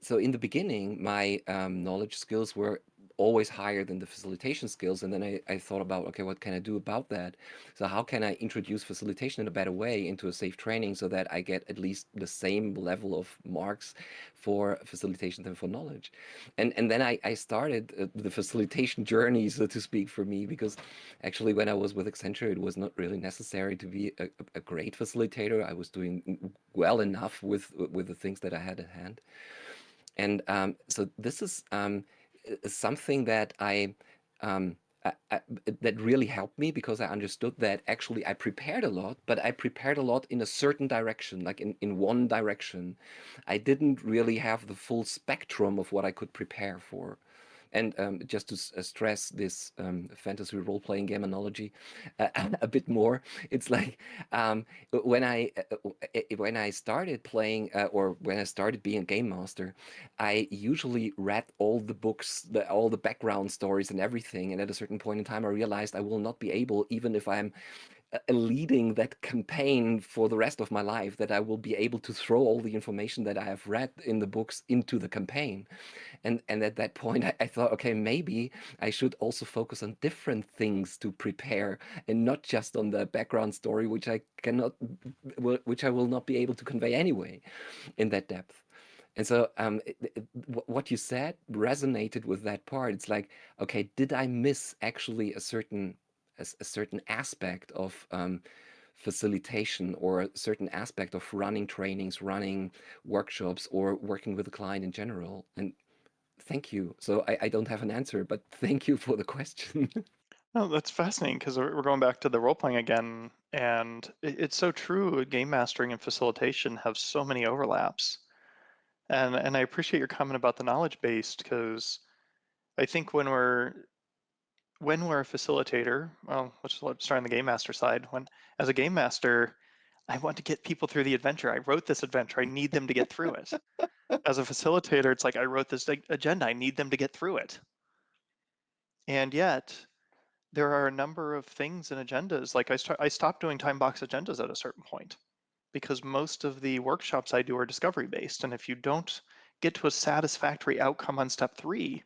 so in the beginning, my knowledge skills were always higher than the facilitation skills. And then I thought about, okay, what can I do about that? So how can I introduce facilitation in a better way into a safe training so that I get at least the same level of marks for facilitation than for knowledge? And then I started the facilitation journey, so to speak, for me, because actually when I was with Accenture, it was not really necessary to be a great facilitator. I was doing well enough with the things that I had at hand. And so this is something that um, that really helped me because I understood that actually I prepared a lot, but I prepared a lot in a certain direction, like in one direction. I didn't really have the full spectrum of what I could prepare for. And just to stress this fantasy role-playing game analogy a bit more, it's like when I started playing or when I started being a game master, I usually read all the books, all the background stories and everything. And at a certain point in time, I realized I will not be able, even if I'm leading that campaign for the rest of my life, that I will be able to throw all the information that I have read in the books into the campaign. And at that point, I thought, okay, maybe I should also focus on different things to prepare and not just on the background story, which I will not be able to convey anyway in that depth. And so what you said resonated with that part. It's like, okay, did I miss actually a certain aspect of facilitation, or a certain aspect of running trainings, running workshops, or working with a client in general? And thank you. So I don't have an answer, but thank you for the question. No, that's fascinating because we're going back to the role playing again, and it's so true. Game mastering and facilitation have so many overlaps, and I appreciate your comment about the knowledge based, because I think when we're a facilitator, well, let's start on the game master side. When as a game master, I want to get people through the adventure. I wrote this adventure. I need them to get through it. As a facilitator, it's like I wrote this agenda. I need them to get through it. And yet, there are a number of things in agendas. Like I stopped doing time box agendas at a certain point because most of the workshops I do are discovery based. And if you don't get to a satisfactory outcome on step 3,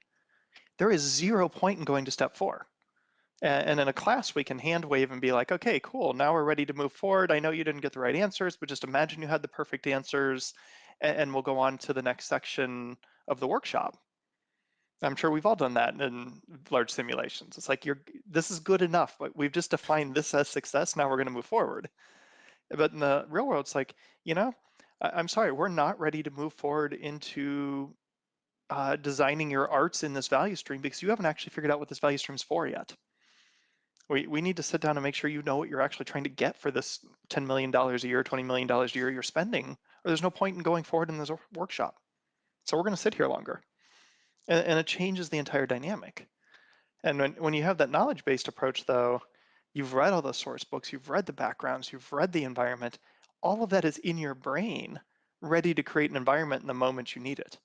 there is 0 point in going to step 4. And in a class, we can hand wave and be like, okay, cool, now we're ready to move forward. I know you didn't get the right answers, but just imagine you had the perfect answers, and we'll go on to the next section of the workshop. I'm sure we've all done that in large simulations. It's like, this is good enough, but we've just defined this as success. Now we're going to move forward. But in the real world, it's like, I'm sorry, we're not ready to move forward into designing your arts in this value stream because you haven't actually figured out what this value stream is for yet. We need to sit down and make sure you know what you're actually trying to get for this $10 million a year, $20 million a year you're spending, or there's no point in going forward in this workshop. So we're going to sit here longer. And it changes the entire dynamic. And when you have that knowledge-based approach, though, you've read all the source books, you've read the backgrounds, you've read the environment, all of that is in your brain, ready to create an environment in the moment you need it.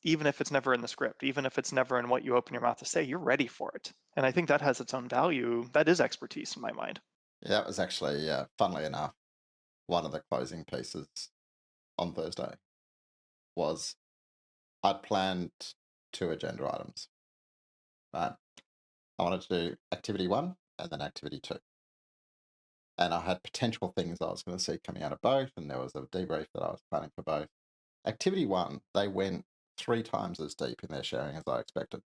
Even if it's never in the script, even if it's never in what you open your mouth to say, you're ready for it. And I think that has its own value. That is expertise in my mind. Yeah, that was actually, funnily enough, one of the closing pieces on Thursday was I'd planned 2 agenda items, right? I wanted to do activity 1 and then activity 2. And I had potential things I was going to see coming out of both, and there was a debrief that I was planning for both. Activity 1, they went 3 times as deep in their sharing as I expected.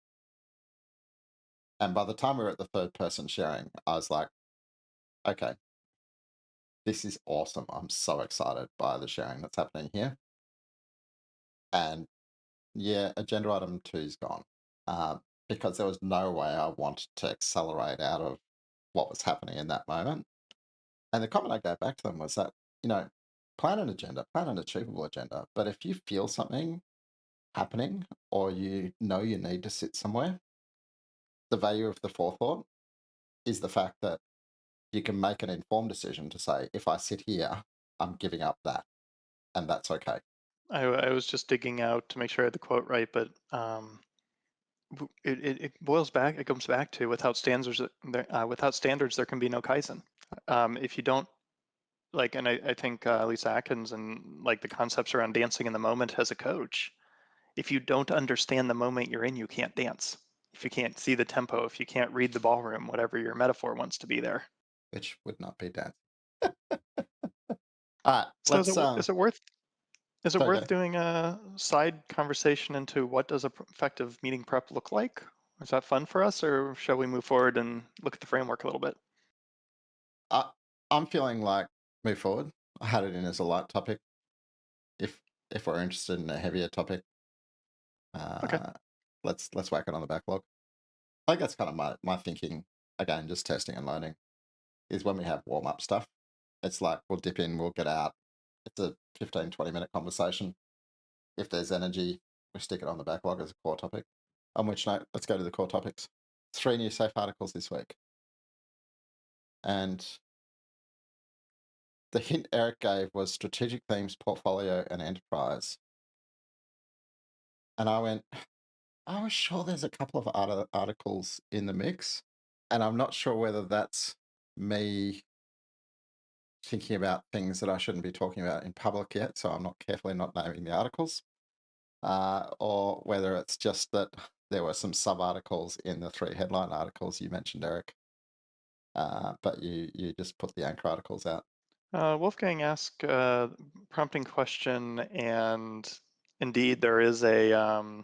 And by the time we were at the third person sharing, I was like, okay, this is awesome. I'm so excited by the sharing that's happening here. And yeah, agenda item 2 is gone, because there was no way I wanted to accelerate out of what was happening in that moment. And the comment I gave back to them was that, plan an agenda, plan an achievable agenda. But if you feel something happening, or you know you need to sit somewhere, the value of the forethought is the fact that you can make an informed decision to say, if I sit here, I'm giving up that, and that's okay. I was just digging out to make sure I had the quote right, but it boils back. It comes back to without standards, there can be no Kaizen. If you don't like, and I think Lisa Atkins and like the concepts around dancing in the moment as a coach. If you don't understand the moment you're in, you can't dance. If you can't see the tempo, if you can't read the ballroom, whatever your metaphor wants to be there. Which would not be dancing. All right, So let's. is it Okay. worth doing a side conversation into what does a effective meeting prep look like? Is that fun for us, or shall we move forward and look at the framework a little bit? I'm feeling like move forward. I had it in as a light topic. If we're interested in a heavier topic, Okay. let's whack it on the backlog. I think that's kind of my thinking. Again, just testing and learning is when we have warm up stuff. It's like we'll dip in, we'll get out. It's a 15, 20-minute conversation. If there's energy, we stick it on the backlog as a core topic. On which note, let's go to the core topics. 3 new safe articles this week. And the hint Eric gave was strategic themes, portfolio, and enterprise. And I went, I was sure there's a couple of articles in the mix. And I'm not sure whether that's me thinking about things that I shouldn't be talking about in public yet. So I'm not carefully not naming the articles. Or whether it's just that there were some sub articles in the 3 headline articles you mentioned, Eric. But you just put the anchor articles out. Wolfgang asked prompting question, and indeed there is a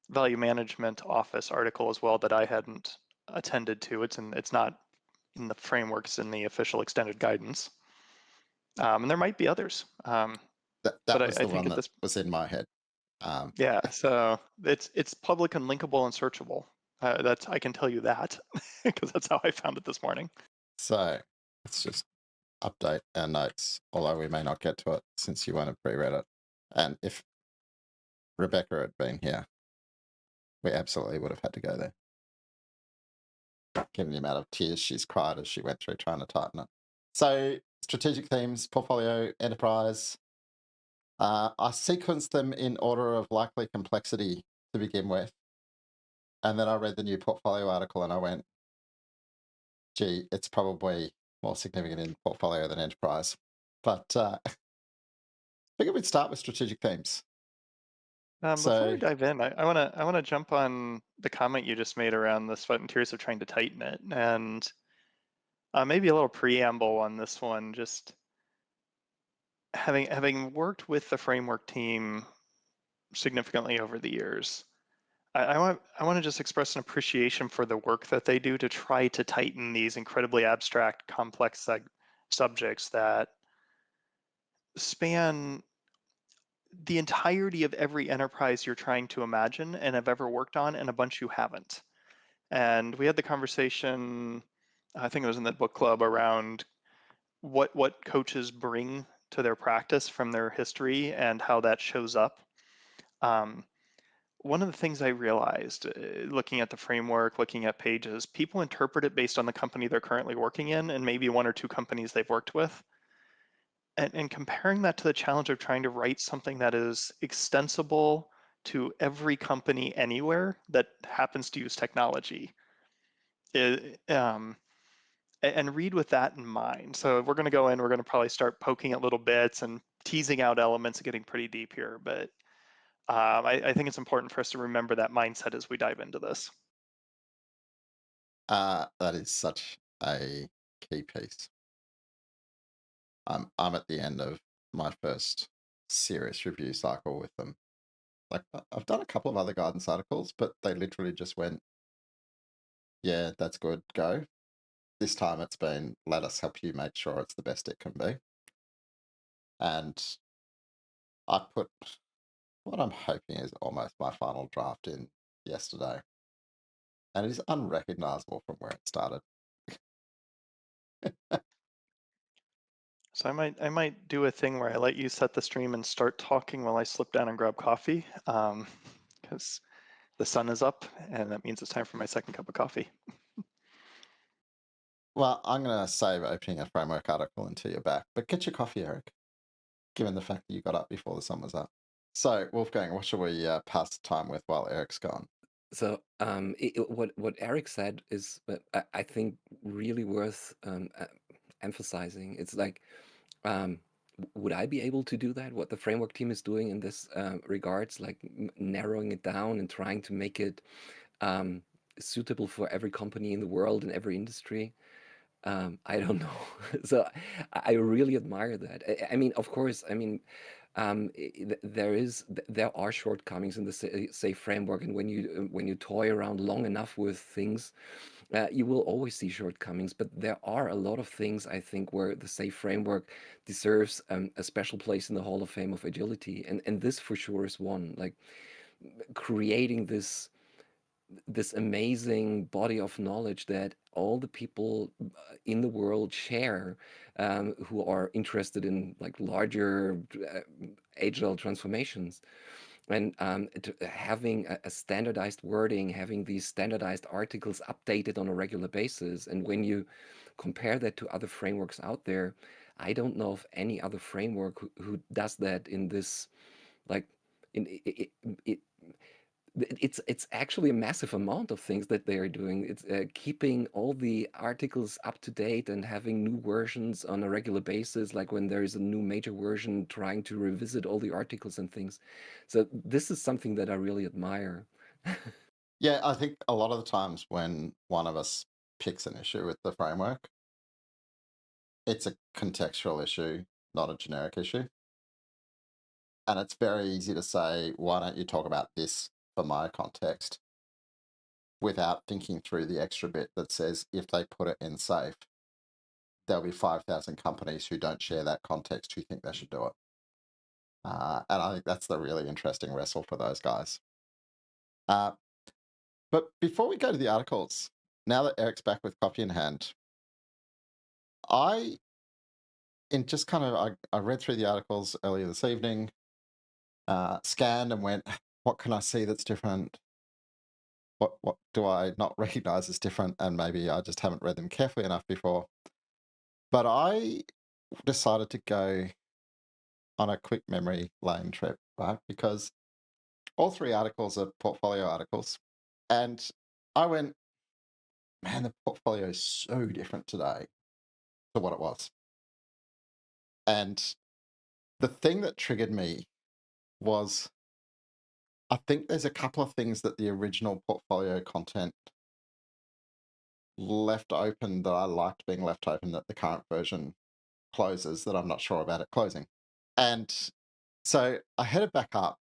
value management office article as well that I hadn't attended to. It's not in the frameworks in the official extended guidance, and there might be others. That But was I the think one at that this, was in my head. yeah, so it's public and linkable and searchable. That's I can tell you that because that's how I found it this morning. So let's just update our notes, although we may not get to it since you won't have pre-read it. And if Rebecca had been here, we absolutely would have had to go there, given the amount of tears she's cried as she went through trying to tighten it. So strategic themes, portfolio, enterprise. I sequenced them in order of likely complexity to begin with. And then I read the new portfolio article and I went, gee, it's probably more significant in portfolio than enterprise. But I figured we'd start with strategic themes. Before So we dive in, I wanna jump on the comment you just made around the sweat and tears of trying to tighten it, and maybe a little preamble on this one. Just having worked with the framework team significantly over the years, I want to just express an appreciation for the work that they do to try to tighten these incredibly abstract, complex subjects that span the entirety of every enterprise you're trying to imagine and have ever worked on, and a bunch you haven't. And we had the conversation, I think it was in the book club, around what coaches bring to their practice from their history and how that shows up. Um, One of the things I realized, looking at the framework, looking at pages, people interpret it based on the company they're currently working in and maybe one or two companies they've worked with. And comparing that to the challenge of trying to write something that is extensible to every company anywhere that happens to use technology. It, and read with that in mind. So we're going to go in, we're going to probably start poking at little bits and teasing out elements and getting pretty deep here. But I think it's important for us to remember that mindset as we dive into this. that is such a key piece. I'm at the end of my first serious review cycle with them. Like I've done a couple of other guidance articles, but they literally just went, yeah, that's good, go. This time it's been, let us help you make sure it's the best it can be. And I put what I'm hoping is almost my final draft in yesterday. And it is unrecognizable from where it started. So I might do a thing where I let you set the stream and start talking while I slip down and grab coffee, because the sun is up and that means it's time for my second cup of coffee. Well, I'm going to save opening a framework article until you're back. But get your coffee, Eric, given the fact that you got up before the sun was up. So, Wolfgang, what shall we pass the time with while Eric's gone? So what Eric said is, I think, really worth emphasizing. It's like, would I be able to do that? What the framework team is doing in this regards, like narrowing it down and trying to make it suitable for every company in the world and every industry. I don't know. So I really admire that. I mean, of course, I mean, there are shortcomings in the safe framework, and when you toy around long enough with things, you will always see shortcomings. But there are a lot of things, I think, where the safe framework deserves a special place in the Hall of Fame of agility, and this for sure is one. Like creating this amazing body of knowledge that all the people in the world share, who are interested in like larger agile transformations, and having a standardized wording, having these standardized articles updated on a regular basis. And when you compare that to other frameworks out there, I don't know of any other framework who does that in this, like, in it, it's actually a massive amount of things that they are doing. It's keeping all the articles up to date and having new versions on a regular basis, like when there is a new major version, trying to revisit all the articles and things. So this is something that I really admire. Yeah, I think a lot of the times when one of us picks an issue with the framework, it's a contextual issue, not a generic issue. And it's very easy to say, why don't you talk about this for my context without thinking through the extra bit that says if they put it in safe, there'll be 5,000 companies who don't share that context who think they should do it. And I think that's the really interesting wrestle for those guys. But before we go to the articles, now that Eric's back with coffee in hand, I read through the articles earlier this evening, scanned and went, what can I see that's different? What do I not recognize as different? And maybe I just haven't read them carefully enough before. But I decided to go on a quick memory lane trip, right? Because all three articles are portfolio articles. And I went, man, the portfolio is so different today to what it was. And the thing that triggered me was I think there's a couple of things that the original portfolio content left open that I liked being left open that the current version closes that I'm not sure about it closing. And so I headed back up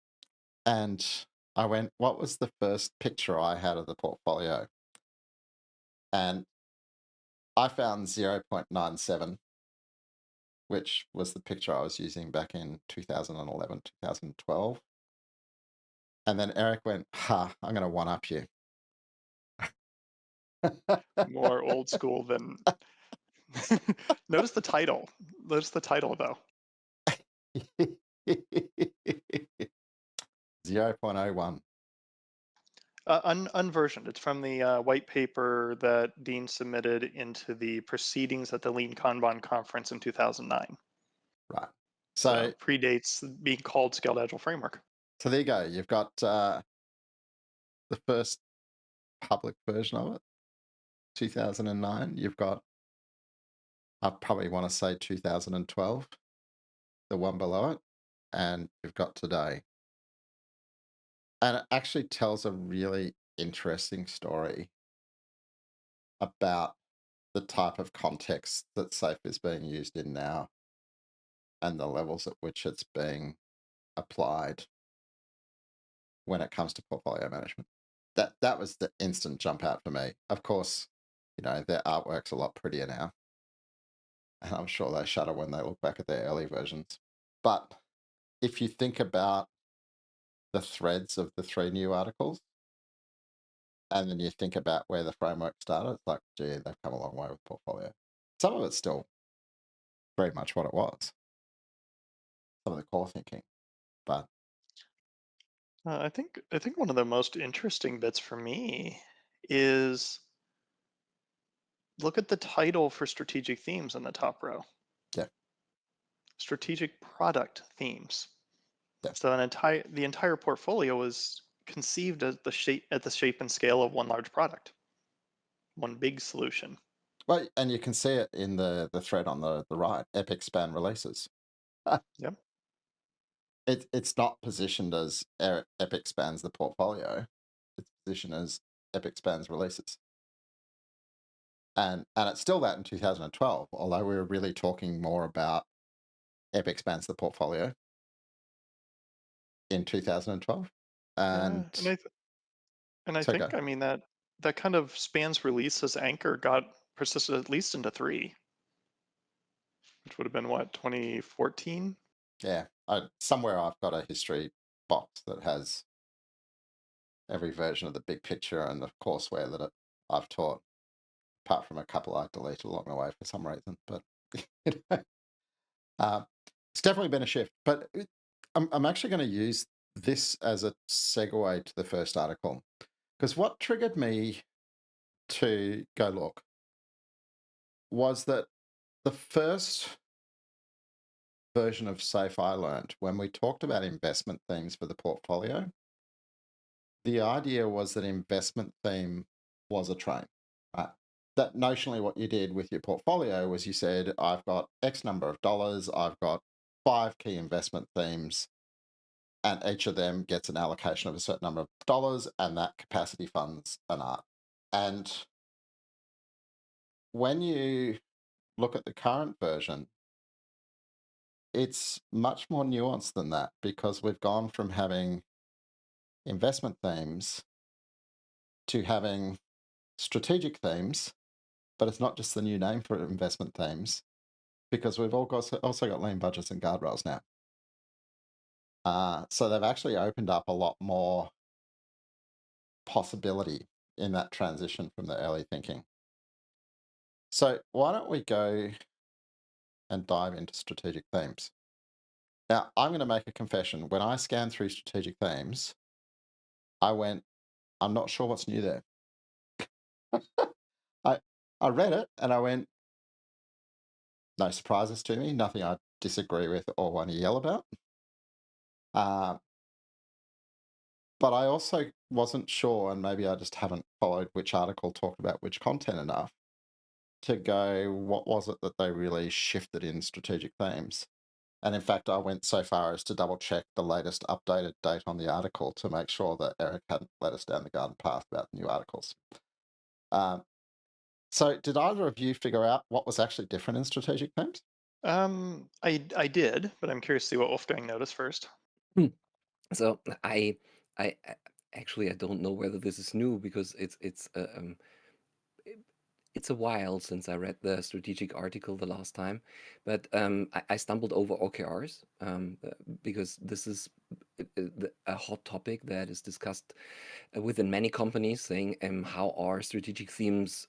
and I went, what was the first picture I had of the portfolio? And I found 0.97, which was the picture I was using back in 2011, 2012. And then Eric went, I'm going to one up you. More old school than. Notice the title. Notice the title, though. 0.01. Unversioned. It's from the white paper that Dean submitted into the proceedings at the Lean Kanban conference in 2009. Right. So predates being called Scaled Agile Framework. So there you go. You've got the first public version of it, 2009. You've got, I probably want to say 2012, the one below it, and you've got today. And it actually tells a really interesting story about the type of context that SAFE is being used in now and the levels at which it's being applied when it comes to portfolio management. That was the instant jump out for me. Of course, their artwork's a lot prettier now. And I'm sure they shudder when they look back at their early versions. But if you think about the threads of the three new articles, and then you think about where the framework started, it's like, gee, they've come a long way with portfolio. Some of it's still very much what it was, some of the core thinking. But I think one of the most interesting bits for me is look at the title for strategic themes in the top row. yeah, Strategic product themes. yeah. So the entire portfolio was conceived as the shape and scale of one large product, one big solution. Well, and you can see it in the thread on the right, Epic Span releases. Yep. It's not positioned as Epic spans the portfolio. It's positioned as Epic spans releases. And it's still that in 2012, although we were really talking more about Epic spans the portfolio in 2012. And I think, I mean, that kind of spans release as Anchor got persisted at least into 3, which would have been what, 2014? yeah, somewhere I've got a history box that has every version of the big picture and the courseware that I've taught, apart from a couple I deleted along the way for some reason. But it's definitely been a shift. But I'm actually going to use this as a segue to the first article, because what triggered me to go look was that the first version of Safe I learned, when we talked about investment themes for the portfolio, the idea was that investment theme was a train, right? That notionally what you did with your portfolio was you said, I've got X number of dollars, I've got 5 key investment themes, and each of them gets an allocation of a certain number of dollars, and that capacity funds an art. And when you look at the current version, it's much more nuanced than that, because we've gone from having investment themes to having strategic themes, but it's not just the new name for investment themes, because we've also got lean budgets and guardrails now. So they've actually opened up a lot more possibility in that transition from the early thinking. So why don't we go and dive into strategic themes? Now, I'm going to make a confession. When I scanned through strategic themes, I went, I'm not sure what's new there. I read it and I went, no surprises to me, nothing I disagree with or want to yell about. But I also wasn't sure, and maybe I just haven't followed which article talked about which content enough to go, what was it that they really shifted in strategic themes? And in fact, I went so far as to double check the latest updated date on the article to make sure that Eric hadn't led us down the garden path about new articles. So did either of you figure out what was actually different in strategic themes? I did, but I'm curious to see what Wolfgang noticed first. So I actually I don't know whether this is new because it's a while since I read the strategic article the last time, but I stumbled over OKRs because this is a hot topic that is discussed within many companies, saying how are strategic themes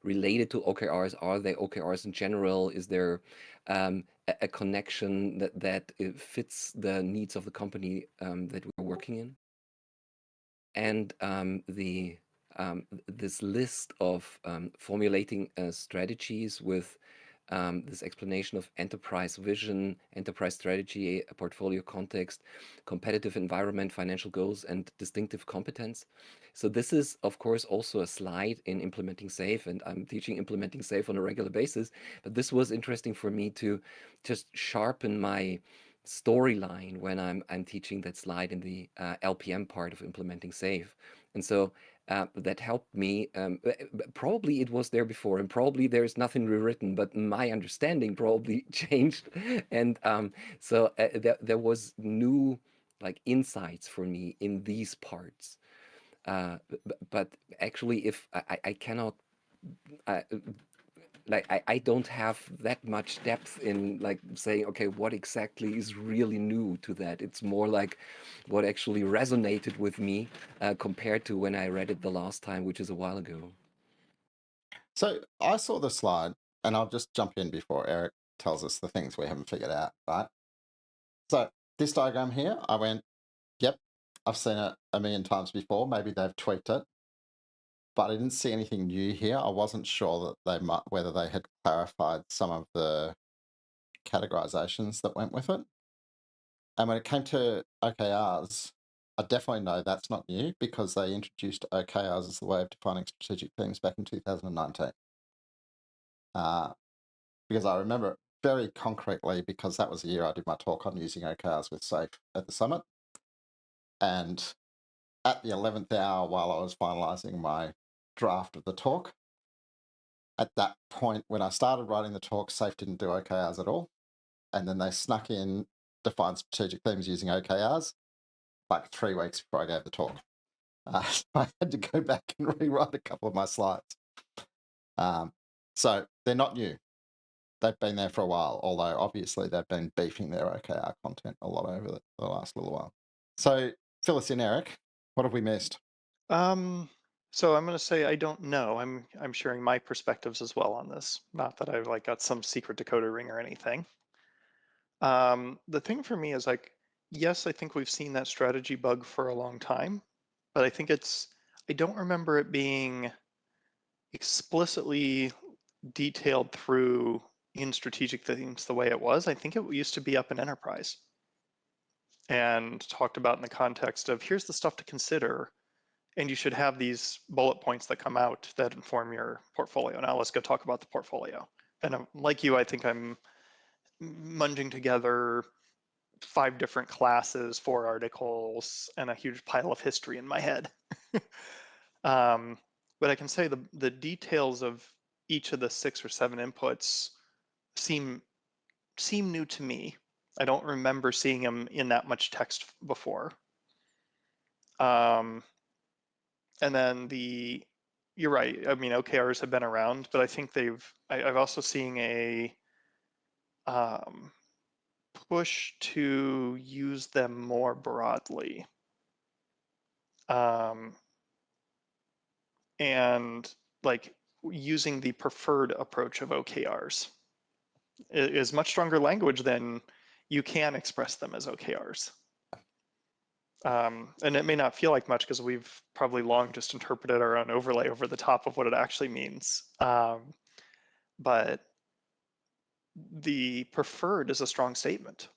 related to OKRs? Are they OKRs in general? Is there a connection that fits the needs of the company that we're working in? And this list of formulating strategies with this explanation of enterprise vision, enterprise strategy, a portfolio context, competitive environment, financial goals, and distinctive competence. So this is, of course, also a slide in implementing SAFe, and I'm teaching implementing SAFe on a regular basis. But this was interesting for me to just sharpen my storyline when I'm teaching that slide in the LPM part of implementing SAFe. And so that helped me. Probably it was there before, and probably there's nothing rewritten, but my understanding probably changed. And so there was new like insights for me in these parts. But actually, if I cannot like I don't have that much depth in like saying, okay, what exactly is really new to that. It's more like what actually resonated with me compared to when I read it the last time, which is a while ago. So I saw the slide, and I'll just jump in before Eric tells us the things we haven't figured out, right? So this diagram here, I went, yep, I've seen it a million times before. Maybe they've tweaked it, but I didn't see anything new here. I wasn't sure that whether they had clarified some of the categorizations that went with it. And when it came to OKRs, I definitely know that's not new, because they introduced OKRs as the way of defining strategic themes back in 2019. Because I remember it very concretely, because that was the year I did my talk on using OKRs with SAFe at the summit. And at the 11th hour, while I was finalizing my draft of the talk, at that point, when I started writing the talk, SAFe didn't do OKRs at all. And then they snuck in define strategic themes using OKRs like 3 weeks before I gave the talk. So I had to go back and rewrite a couple of my slides. So they're not new. They've been there for a while, although obviously they've been beefing their OKR content a lot over the last little while. So fill us in, Eric. What have we missed? So I'm going to say I don't know. I'm sharing my perspectives as well on this. Not that I've like got some secret decoder ring or anything. The thing for me is like, yes, I think we've seen that strategy bug for a long time, but I don't remember it being explicitly detailed through in strategic themes the way it was. I think it used to be up in enterprise and talked about in the context of here's the stuff to consider, and you should have these bullet points that come out that inform your portfolio. Now let's go talk about the portfolio. And like you, I think I'm munging together 5 different classes, 4 articles, and a huge pile of history in my head. But I can say the details of each of the 6 or 7 inputs seem new to me. I don't remember seeing them in that much text before. And then you're right. I mean, OKRs have been around, but I think I've also seen a push to use them more broadly. And like using the preferred approach of OKRs is much stronger language than you can express them as OKRs. And it may not feel like much because we've probably long just interpreted our own overlay over the top of what it actually means. But the preferred is a strong statement.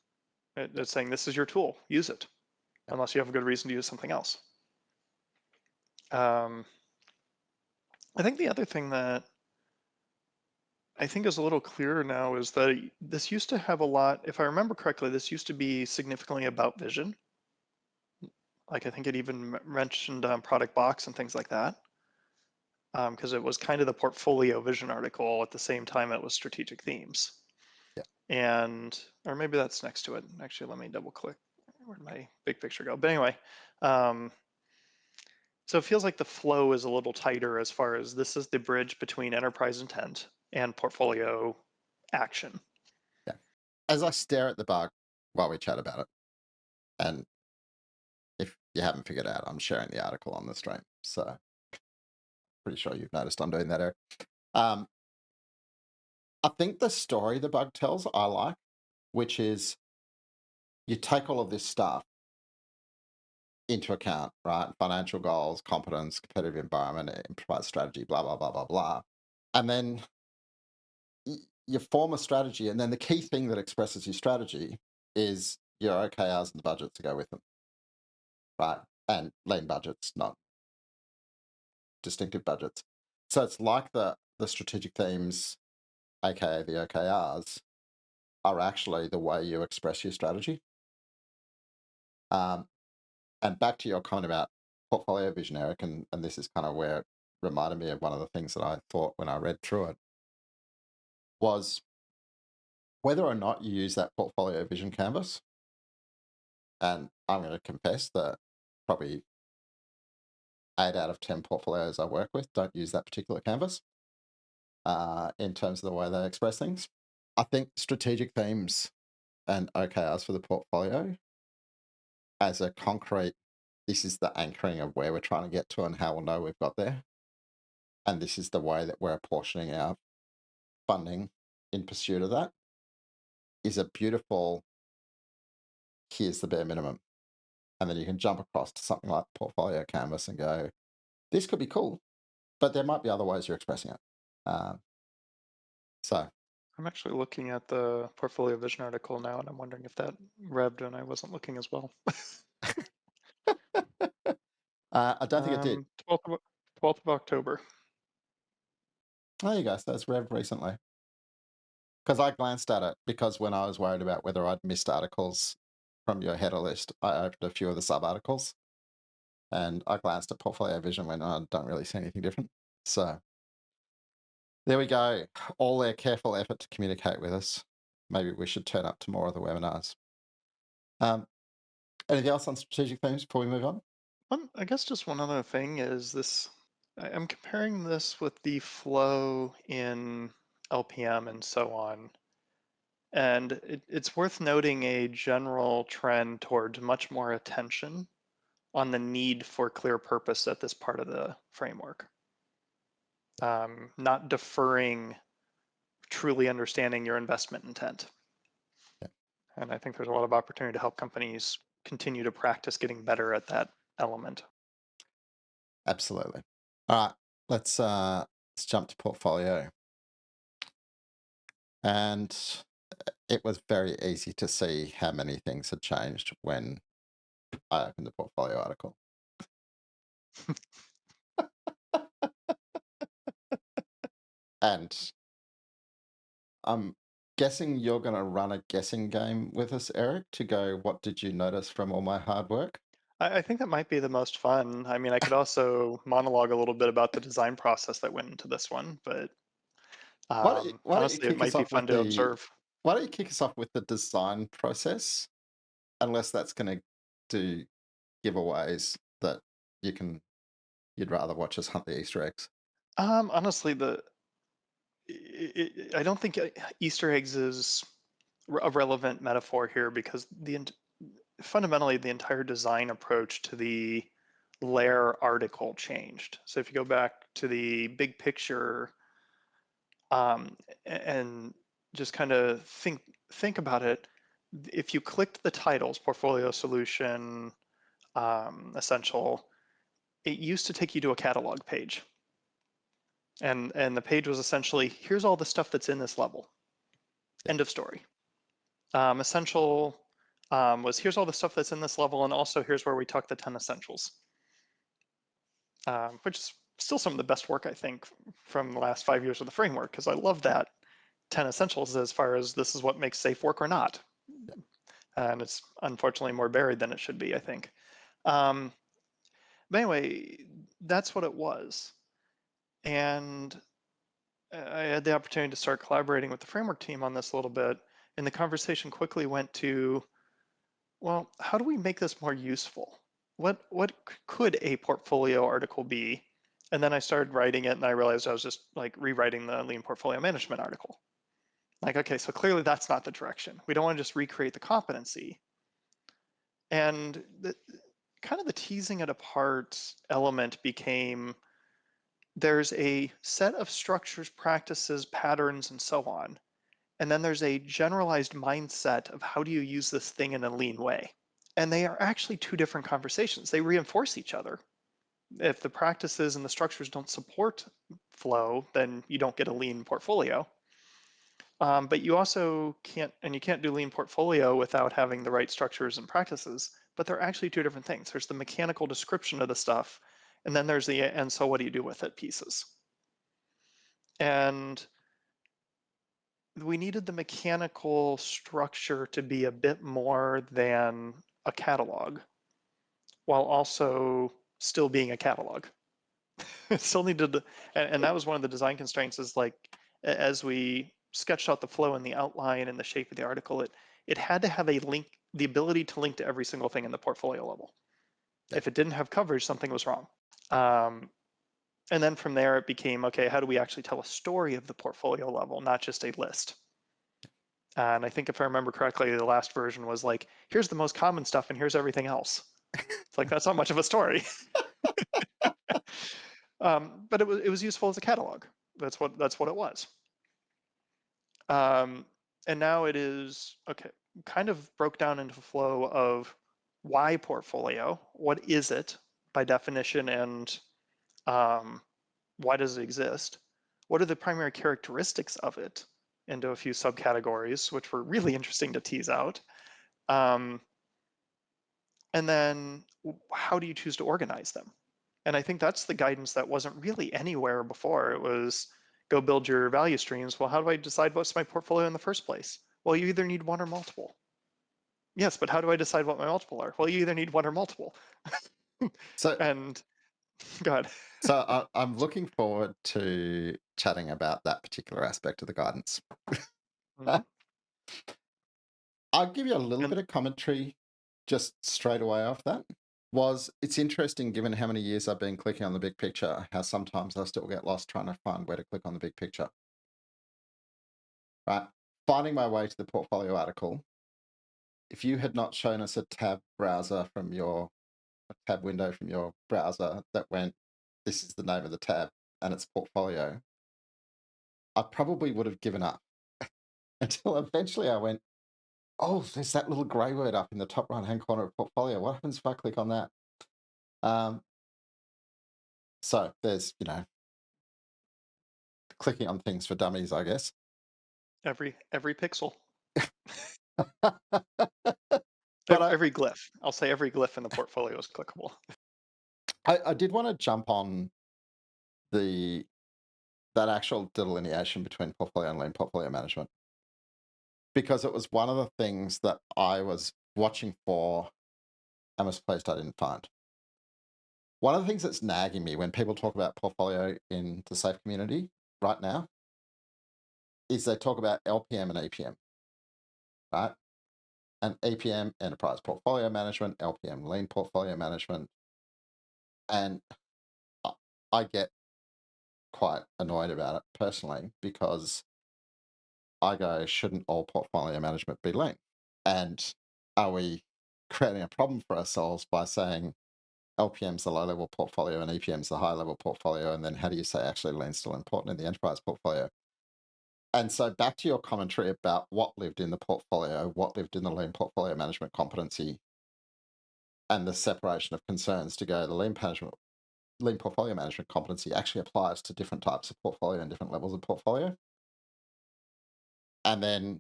It's saying this is your tool, use it, unless you have a good reason to use something else. I think the other thing that I think is a little clearer now is that this used to have a lot, if I remember correctly, this used to be significantly about vision. Like I think it even mentioned product box and things like that. Because it was kind of the portfolio vision article at the same time it was strategic themes. Yeah. And, or maybe that's next to it. Actually, let me double click. Where'd my big picture go? But anyway, so it feels like the flow is a little tighter as far as this is the bridge between enterprise intent and portfolio action. Yeah. As I stare at the bug while we chat about it, and if you haven't figured out, I'm sharing the article on the stream. So pretty sure you've noticed I'm doing that, Eric. I think the story the bug tells I like, which is you take all of this stuff into account, right? Financial goals, competence, competitive environment, enterprise strategy, blah, blah, blah, blah, blah. And then you form a strategy. And then the key thing that expresses your strategy is your OKRs and the budget to go with them, right? And lean budgets, not distinctive budgets. So it's like the strategic themes, aka the OKRs, are actually the way you express your strategy. And back to your comment about portfolio vision, Eric, and this is kind of where it reminded me of one of the things that I thought when I read through it, was whether or not you use that portfolio vision canvas. And I'm going to confess that probably 8 out of 10 portfolios I work with don't use that particular canvas in terms of the way they express things. I think strategic themes and OKRs for the portfolio as a concrete, this is the anchoring of where we're trying to get to and how we'll know we've got there. And this is the way that we're apportioning our funding in pursuit of that, is a beautiful, here's the bare minimum. And then you can jump across to something like portfolio canvas and go, this could be cool, but there might be other ways you're expressing it. So I'm actually looking at the portfolio vision article now, and I'm wondering if that revved and I wasn't looking as well. I don't think it did. 12th of October. There you go. So it's rev recently. Because I glanced at it because when I was worried about whether I'd missed articles from your header list, I opened a few of the sub-articles and I glanced at portfolio vision when I don't really see anything different. So there we go. All their careful effort to communicate with us. Maybe we should turn up to more of the webinars. Anything else on strategic themes before we move on? I guess just one other thing is this. I'm comparing this with the flow in LPM and so on. And it's worth noting a general trend towards much more attention on the need for clear purpose at this part of the framework. Not deferring truly understanding your investment intent. Yeah. And I think there's a lot of opportunity to help companies continue to practice getting better at that element. Absolutely. All right, let's jump to portfolio. And it was very easy to see how many things had changed when I opened the portfolio article. And I'm guessing you're going to run a guessing game with us, Eric, to go, what did you notice from all my hard work? I think that might be the most fun. I mean, I could also monologue a little bit about the design process that went into this one, but Why don't you Honestly, it kick us might be off fun with to the observe. why don't you kick us off with the design process, unless that's going to do giveaways that you can you'd rather watch us hunt the Easter eggs. Honestly, I don't think Easter eggs is a relevant metaphor here because fundamentally the entire design approach to the layer article changed. So if you go back to the big picture and just kind of think about it, if you clicked the titles, portfolio solution, essential, it used to take you to a catalog page. And the page was essentially, here's all the stuff that's in this level. End of story. Essential was here's all the stuff that's in this level, and also here's where we tuck the 10 essentials, which is still some of the best work I think from the last 5 years of the framework, because I love that 10 essentials as far as this is what makes safe work or not. And it's unfortunately more buried than it should be, I think. But anyway, that's what it was. And I had the opportunity to start collaborating with the framework team on this a little bit. And the conversation quickly went to, well, how do we make this more useful? What could a portfolio article be? And then I started writing it and I realized I was just like rewriting the lean portfolio management article. Like, okay, so clearly that's not the direction. We don't want to just recreate the competency. And kind of the teasing it apart element became there's a set of structures, practices, patterns, and so on. And then there's a generalized mindset of how do you use this thing in a lean way. And they are actually two different conversations. They reinforce each other. If the practices and the structures don't support flow, then you don't get a lean portfolio. But you also you can't do lean portfolio without having the right structures and practices. But they're actually two different things. There's the mechanical description of the stuff, and then there's the and so what do you do with it pieces. And we needed the mechanical structure to be a bit more than a catalog, while also still being a catalog. It still needed, and that was one of the design constraints. Is like as we sketched out the flow and the outline and the shape of the article, it had to have a link, the ability to link to every single thing in the portfolio level. Yeah. If it didn't have coverage, something was wrong. And then from there, it became okay. How do we actually tell a story of the portfolio level, not just a list? And I think if I remember correctly, the last version was like, here's the most common stuff and here's everything else. It's like, that's not much of a story. But it was useful as a catalog. That's what it was. And now it is, okay, kind of broke down into flow of why portfolio, what is it by definition, and why does it exist? What are the primary characteristics of it into a few subcategories, which were really interesting to tease out. And then how do you choose to organize them? And I think that's the guidance that wasn't really anywhere before. It was go build your value streams. Well, how do I decide what's my portfolio in the first place? Well, you either need one or multiple. Yes, but how do I decide what my multiple are? Well, you either need one or multiple. So, And go ahead. I'm looking forward to chatting about that particular aspect of the guidance. Mhm. I'll give you a little And bit of commentary just straight away off that. It's interesting given how many years I've been clicking on the big picture, how sometimes I still get lost trying to find where to click on the big picture. Right. Finding my way to the portfolio article. If you had not shown us a tab window from your browser that went, this is the name of the tab and it's portfolio, I probably would have given up until eventually I went, oh, there's that little grey word up in the top right-hand corner of portfolio. What happens if I click on that? So there's, clicking on things for dummies, I guess. every pixel, But every glyph. I'll say every glyph in the portfolio is clickable. I did want to jump on that actual delineation between portfolio and lean portfolio management, because it was one of the things that I was watching for and was placed I didn't find. One of the things that's nagging me when people talk about portfolio in the SAFe community right now is they talk about LPM and EPM, right? And EPM, enterprise portfolio management, LPM, lean portfolio management. And I get quite annoyed about it personally because I go, shouldn't all portfolio management be lean? And are we creating a problem for ourselves by saying LPM's the low level portfolio and EPM's the high level portfolio? And then how do you say actually lean's still important in the enterprise portfolio? And so back to your commentary about what lived in the portfolio, what lived in the lean portfolio management competency, and the separation of concerns to go, the lean portfolio management competency actually applies to different types of portfolio and different levels of portfolio. And then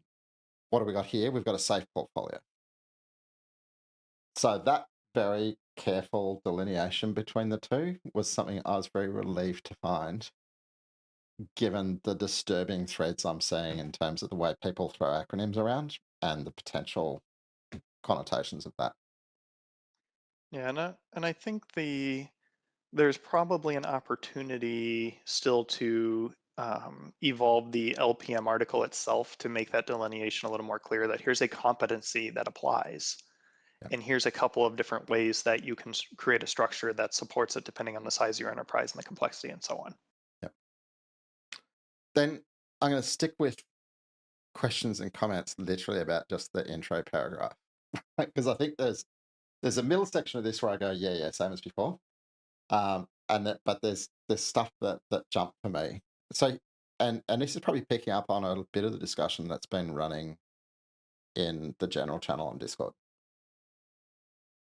what have we got here? We've got a safe portfolio. So that very careful delineation between the two was something I was very relieved to find, given the disturbing threads I'm seeing in terms of the way people throw acronyms around and the potential connotations of that. Yeah, and I think there's probably an opportunity still to evolve the LPM article itself to make that delineation a little more clear, that here's a competency that applies. Yeah. And here's a couple of different ways that you can create a structure that supports it depending on the size of your enterprise and the complexity and so on. Yeah. Then I'm going to stick with questions and comments literally about just the intro paragraph, because I think there's a middle section of this where I go, yeah, same as before. But there's stuff that jumped for me. So, and this is probably picking up on a bit of the discussion that's been running in the general channel on Discord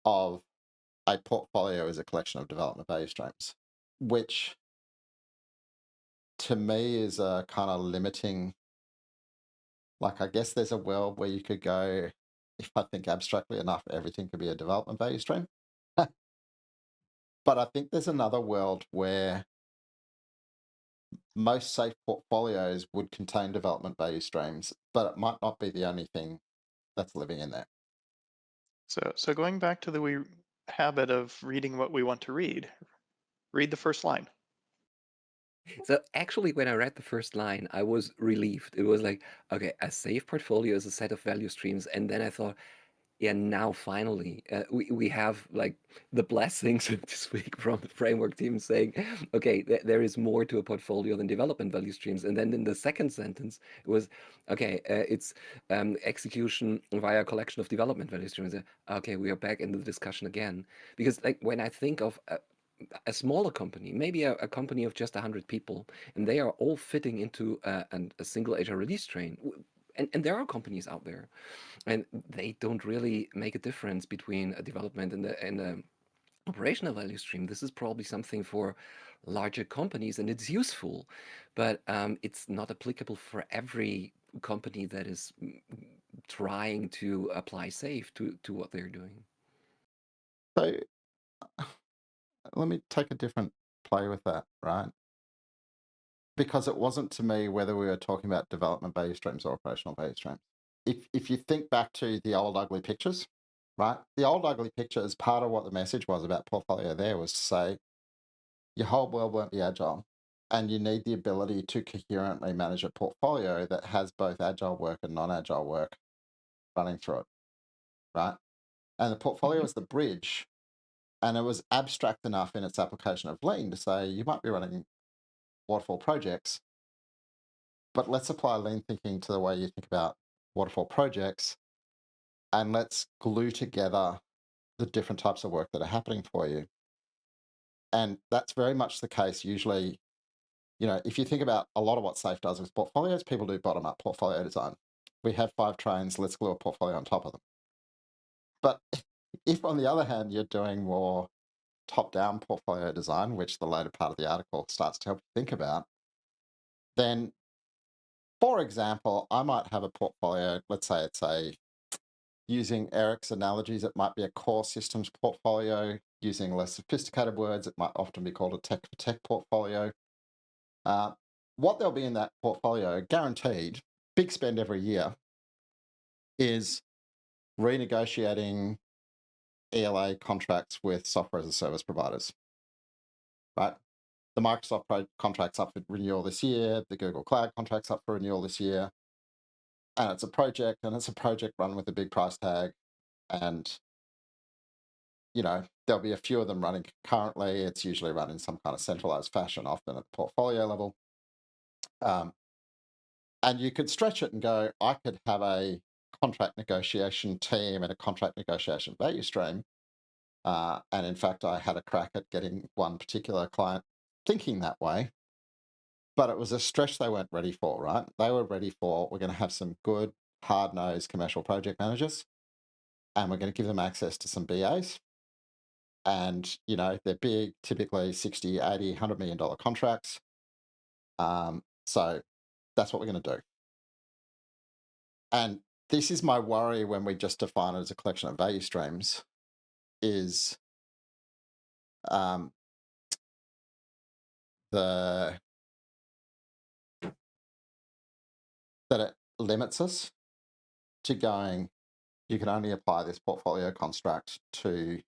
of a portfolio as a collection of development value streams, which to me is a kind of limiting. Like, I guess there's a world where you could go, if I think abstractly enough, everything could be a development value stream. But I think there's another world where most safe portfolios would contain development value streams, but it might not be the only thing that's living in there. So going back to the habit of reading what we want to read the first line. So actually, when I read the first line, I was relieved. It was like, okay, a safe portfolio is a set of value streams. And then I thought, yeah, now finally, we have like the blessings this week from the framework team saying, okay, there is more to a portfolio than development value streams. And then in the second sentence, it was, okay, it's execution via collection of development value streams. Okay, we are back in the discussion again. Because like when I think of a smaller company, maybe a company of just 100 people, and they are all fitting into a single agile release train. And there are companies out there, and they don't really make a difference between a development and a operational value stream. This is probably something for larger companies, and it's useful, but it's not applicable for every company that is trying to apply SAFe to what they're doing. So let me take a different play with that, right? Because it wasn't to me whether we were talking about development value streams or operational value streams. If you think back to the old ugly pictures, right? The old ugly pictures, part of what the message was about portfolio there was to say your whole world won't be agile, and you need the ability to coherently manage a portfolio that has both agile work and non-agile work running through it, right? And the portfolio Mhm. is the bridge, and it was abstract enough in its application of lean to say you might be running waterfall projects, but let's apply lean thinking to the way you think about waterfall projects, and let's glue together the different types of work that are happening for you. And that's very much the case usually. If you think about a lot of what SAFe does with portfolios, people do bottom-up portfolio design. We have 5 trains, let's glue a portfolio on top of them. But if, on the other hand, you're doing more top-down portfolio design, which the later part of the article starts to help you think about, then, for example, I might have a portfolio, let's say it's using Eric's analogies, it might be a core systems portfolio. Using less sophisticated words, it might often be called a tech for tech portfolio. What there'll be in that portfolio, guaranteed, big spend every year, is renegotiating ELA contracts with software as a service providers, right? the Microsoft contract's up for renewal this year, the Google Cloud contract's up for renewal this year, and it's a project run with a big price tag, and there'll be a few of them running concurrently. It's usually run in some kind of centralized fashion, often at the portfolio level. And you could stretch it and go, I could have a contract negotiation team and a contract negotiation value stream. And in fact, I had a crack at getting one particular client thinking that way, but it was a stretch they weren't ready for, right? They were ready for, we're going to have some good, hard-nosed commercial project managers, and we're going to give them access to some BAs. And, they're big, typically 60, 80, $100 million contracts. So that's what we're going to do. And this is my worry when we just define it as a collection of value streams, is that it limits us to going, you can only apply this portfolio construct to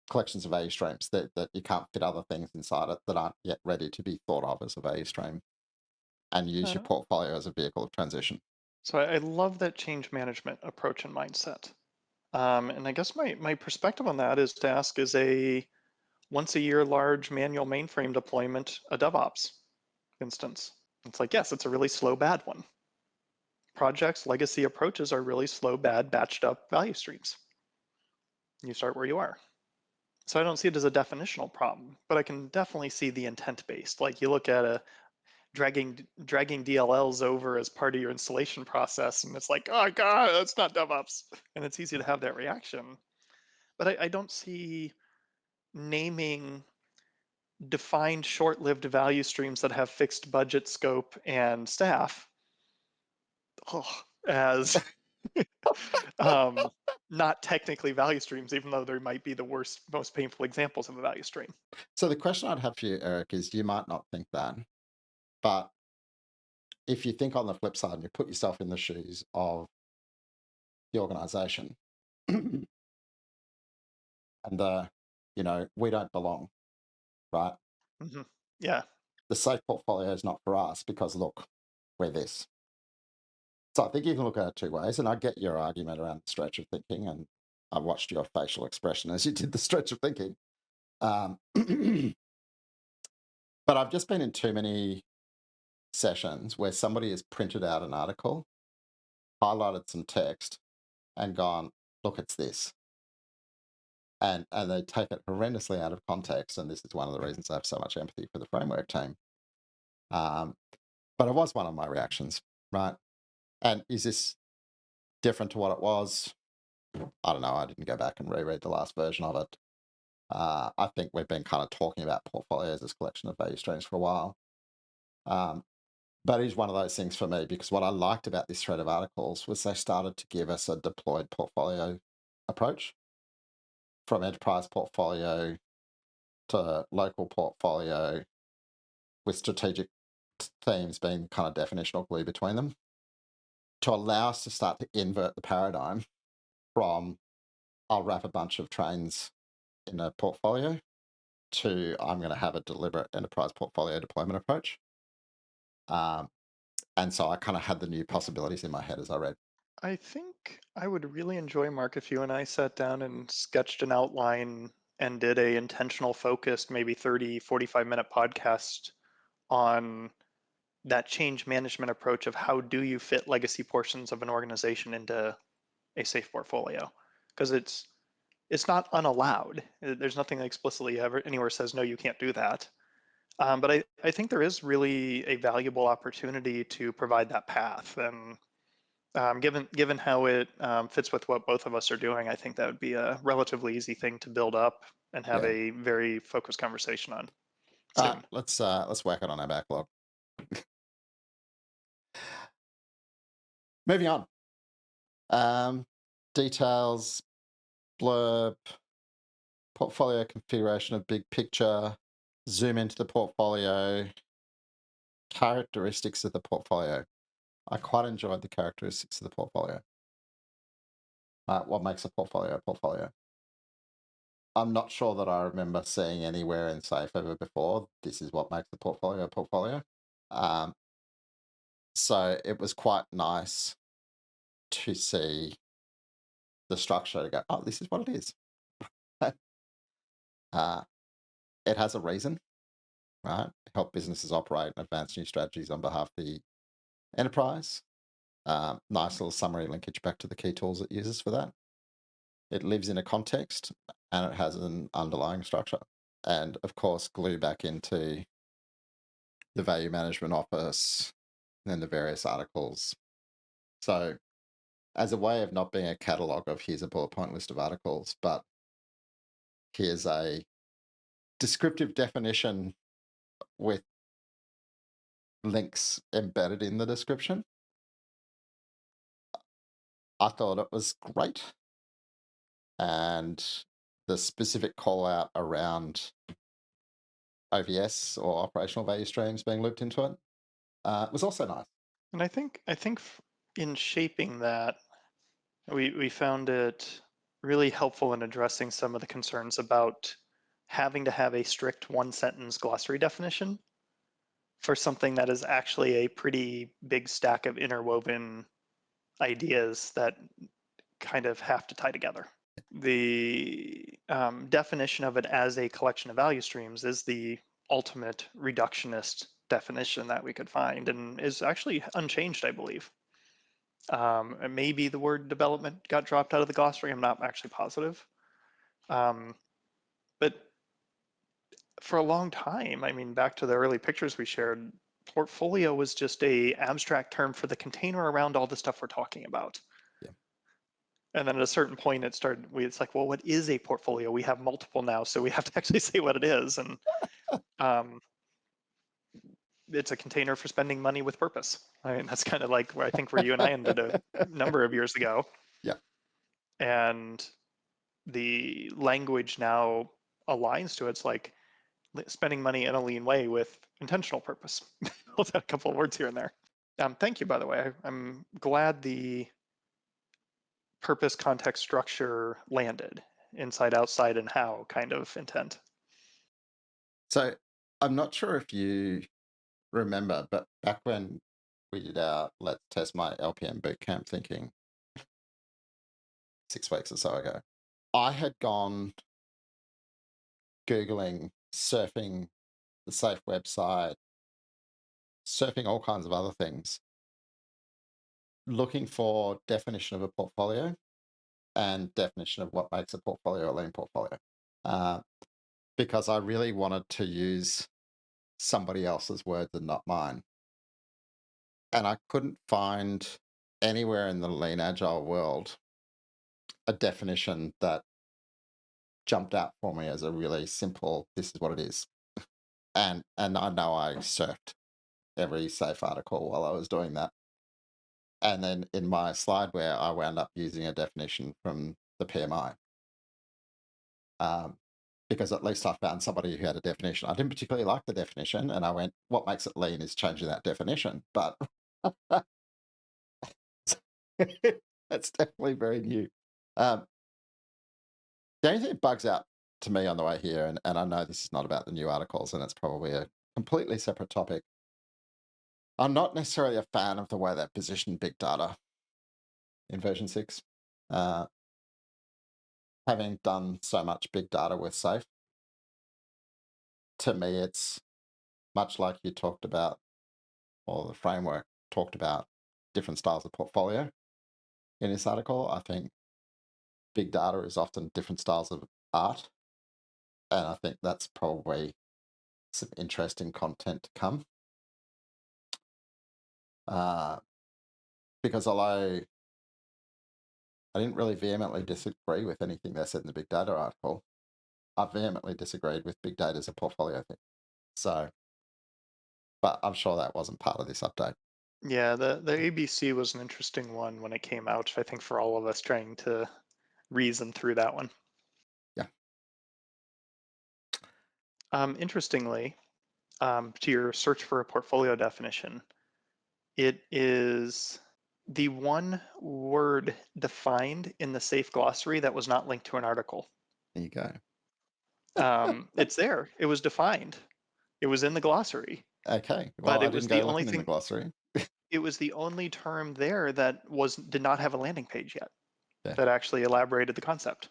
collections of value streams, that you can't fit other things inside it that aren't yet ready to be thought of as a value stream, and use your portfolio as a vehicle of transition. So I love that change management approach and mindset. And I guess my perspective on that is to ask, is a once a year large manual mainframe deployment a DevOps instance? It's like, yes, it's a really slow, bad one. Projects, legacy approaches are really slow, bad, batched up value streams. You start where you are. So I don't see it as a definitional problem, but I can definitely see the intent-based. Like you look at a dragging DLLs over as part of your installation process, and it's like, oh God, that's not DevOps. And it's easy to have that reaction. But I don't see naming defined short-lived value streams that have fixed budget, scope, and staff as not technically value streams, even though they might be the worst, most painful examples of a value stream. So the question I'd have for you, Eric, is you might not think that, but if you think on the flip side and you put yourself in the shoes of the organization and we don't belong, right? Mm-hmm. Yeah. The safe portfolio is not for us because, look, we're this. So I think you can look at it two ways, and I get your argument around the stretch of thinking, and I watched your facial expression as you did the stretch of thinking. But I've just been in too many sessions where somebody has printed out an article, highlighted some text, and gone, look, it's this. And they take it horrendously out of context. And this is one of the reasons I have so much empathy for the framework team. But it was one of my reactions, right? And is this different to what it was? I don't know. I didn't go back and reread the last version of it. I think we've been kind of talking about portfolios as a collection of value streams for a while. But it is one of those things for me, because what I liked about this thread of articles was they started to give us a deployed portfolio approach, from enterprise portfolio to local portfolio, with strategic themes being kind of definitional glue between them, to allow us to start to invert the paradigm from I'll wrap a bunch of trains in a portfolio to I'm going to have a deliberate enterprise portfolio deployment approach. And so I kind of had the new possibilities in my head as I read. I think I would really enjoy, Mark, if you and I sat down and sketched an outline and did a intentional focused, maybe 30, 45-minute podcast on that change management approach of how do you fit legacy portions of an organization into a safe portfolio, because it's not unallowed. There's nothing that explicitly ever anywhere says no, you can't do that. But I think there is really a valuable opportunity to provide that path. And given how it fits with what both of us are doing, I think that would be a relatively easy thing to build up and have Yeah. a very focused conversation on soon. Let's whack it on our backlog. Moving on. Details, blurb, portfolio configuration of big picture, zoom into the portfolio, characteristics of the portfolio. I quite enjoyed the characteristics of the portfolio. What makes a portfolio a portfolio? I'm not sure that I remember seeing anywhere in Safe ever before, this is what makes the portfolio a portfolio. So it was quite nice to see the structure to go, oh, this is what it is. uh, it has a reason, right? Help businesses operate and advance new strategies on behalf of the enterprise. Nice little summary linkage back to the key tools it uses for that. It lives in a context and it has an underlying structure. And of course, glue back into the value management office and then the various articles. So, as a way of not being a catalog of here's a bullet point list of articles, but here's a descriptive definition with links embedded in the description, I thought it was great. And the specific call out around OVS or operational value streams being looped into it was also nice. And I think in shaping that, we found it really helpful in addressing some of the concerns about having to have a strict one sentence glossary definition for something that is actually a pretty big stack of interwoven ideas that kind of have to tie together. The definition of it as a collection of value streams is the ultimate reductionist definition that we could find and is actually unchanged, I believe. And maybe the word development got dropped out of the glossary. I'm not actually positive. But for a long time, I mean, back to the early pictures we shared, portfolio was just a abstract term for the container around all the stuff we're talking about. Yeah. And then at a certain point, it's like, well, what is a portfolio? We have multiple now, so we have to actually say what it is. And it's a container for spending money with purpose. I mean, that's kind of like where I think where you and I ended a number of years ago. Yeah. And the language now aligns to it. It's like spending money in a lean way with intentional purpose. I'll add a couple of words here and there. Thank you, by the way. I'm glad the purpose, context, structure landed inside, outside, and how kind of intent. So I'm not sure if you remember, but back when we did our Let's Test My LPM bootcamp thinking 6 weeks or so ago, I had gone Googling, surfing the Safe website, surfing all kinds of other things, looking for definition of a portfolio and definition of what makes a portfolio a lean portfolio. Because I really wanted to use somebody else's words and not mine. And I couldn't find anywhere in the lean agile world a definition that jumped out for me as a really simple, this is what it is. And I know I surfed every Safe article while I was doing that. And then in my slideware, I wound up using a definition from the PMI. Because at least I found somebody who had a definition. I didn't particularly like the definition, and I went, what makes it lean is changing that definition. But that's definitely very new. The only thing that bugs out to me on the way here, and I know this is not about the new articles, and it's probably a completely separate topic. I'm not necessarily a fan of the way they position big data in version 6. Having done so much big data with Safe, to me, it's much like you talked about, or the framework talked about different styles of portfolio in this article. I think big data is often different styles of art. And I think that's probably some interesting content to come. Because although I didn't really vehemently disagree with anything they said in the big data article, I vehemently disagreed with big data as a portfolio thing. So, but I'm sure that wasn't part of this update. Yeah, the ABC was an interesting one when it came out, I think, for all of us trying to reason through that one. Yeah. Interestingly, to your search for a portfolio definition, it is the one word defined in the Safe glossary that was not linked to an article. There you go. It's there. It was defined. It was in the glossary, Okay, well, but I it was didn't the go only looking in the thing. glossary. It was the only term there that did not have a landing page yet Yeah, that actually elaborated the concept,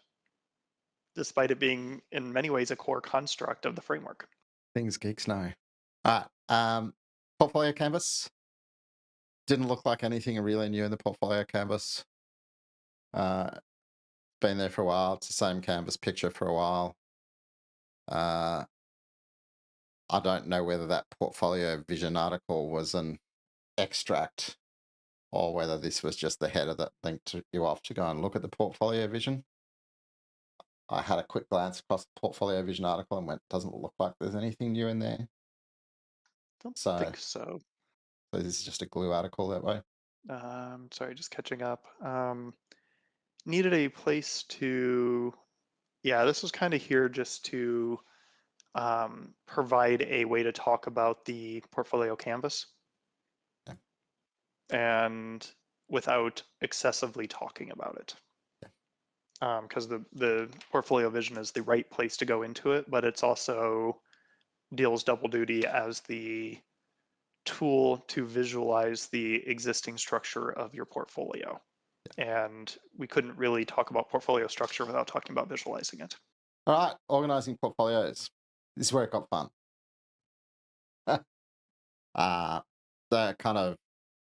despite it being in many ways a core construct of the framework. things geeks know. All right, portfolio canvas. Didn't look like anything really new in the portfolio canvas. Uh, been there for a while. It's the same canvas picture for a while. Uh, I don't know whether that portfolio vision article was an extract or whether this was just the header that linked you off to go and look at the portfolio vision. I had a quick glance across the portfolio vision article and went, doesn't look like there's anything new in there. Don't So, think so. so this is just a glue article that way. Sorry, just catching up. Needed a place to, yeah, this was kind of here just to provide a way to talk about the portfolio canvas Yeah. and without excessively talking about it. Because the portfolio vision is the right place to go into it, but it's also deals double duty as the tool to visualize the existing structure of your portfolio. And we couldn't really talk about portfolio structure without talking about visualizing it. All right, organizing portfolios. This is where it got fun. The kind of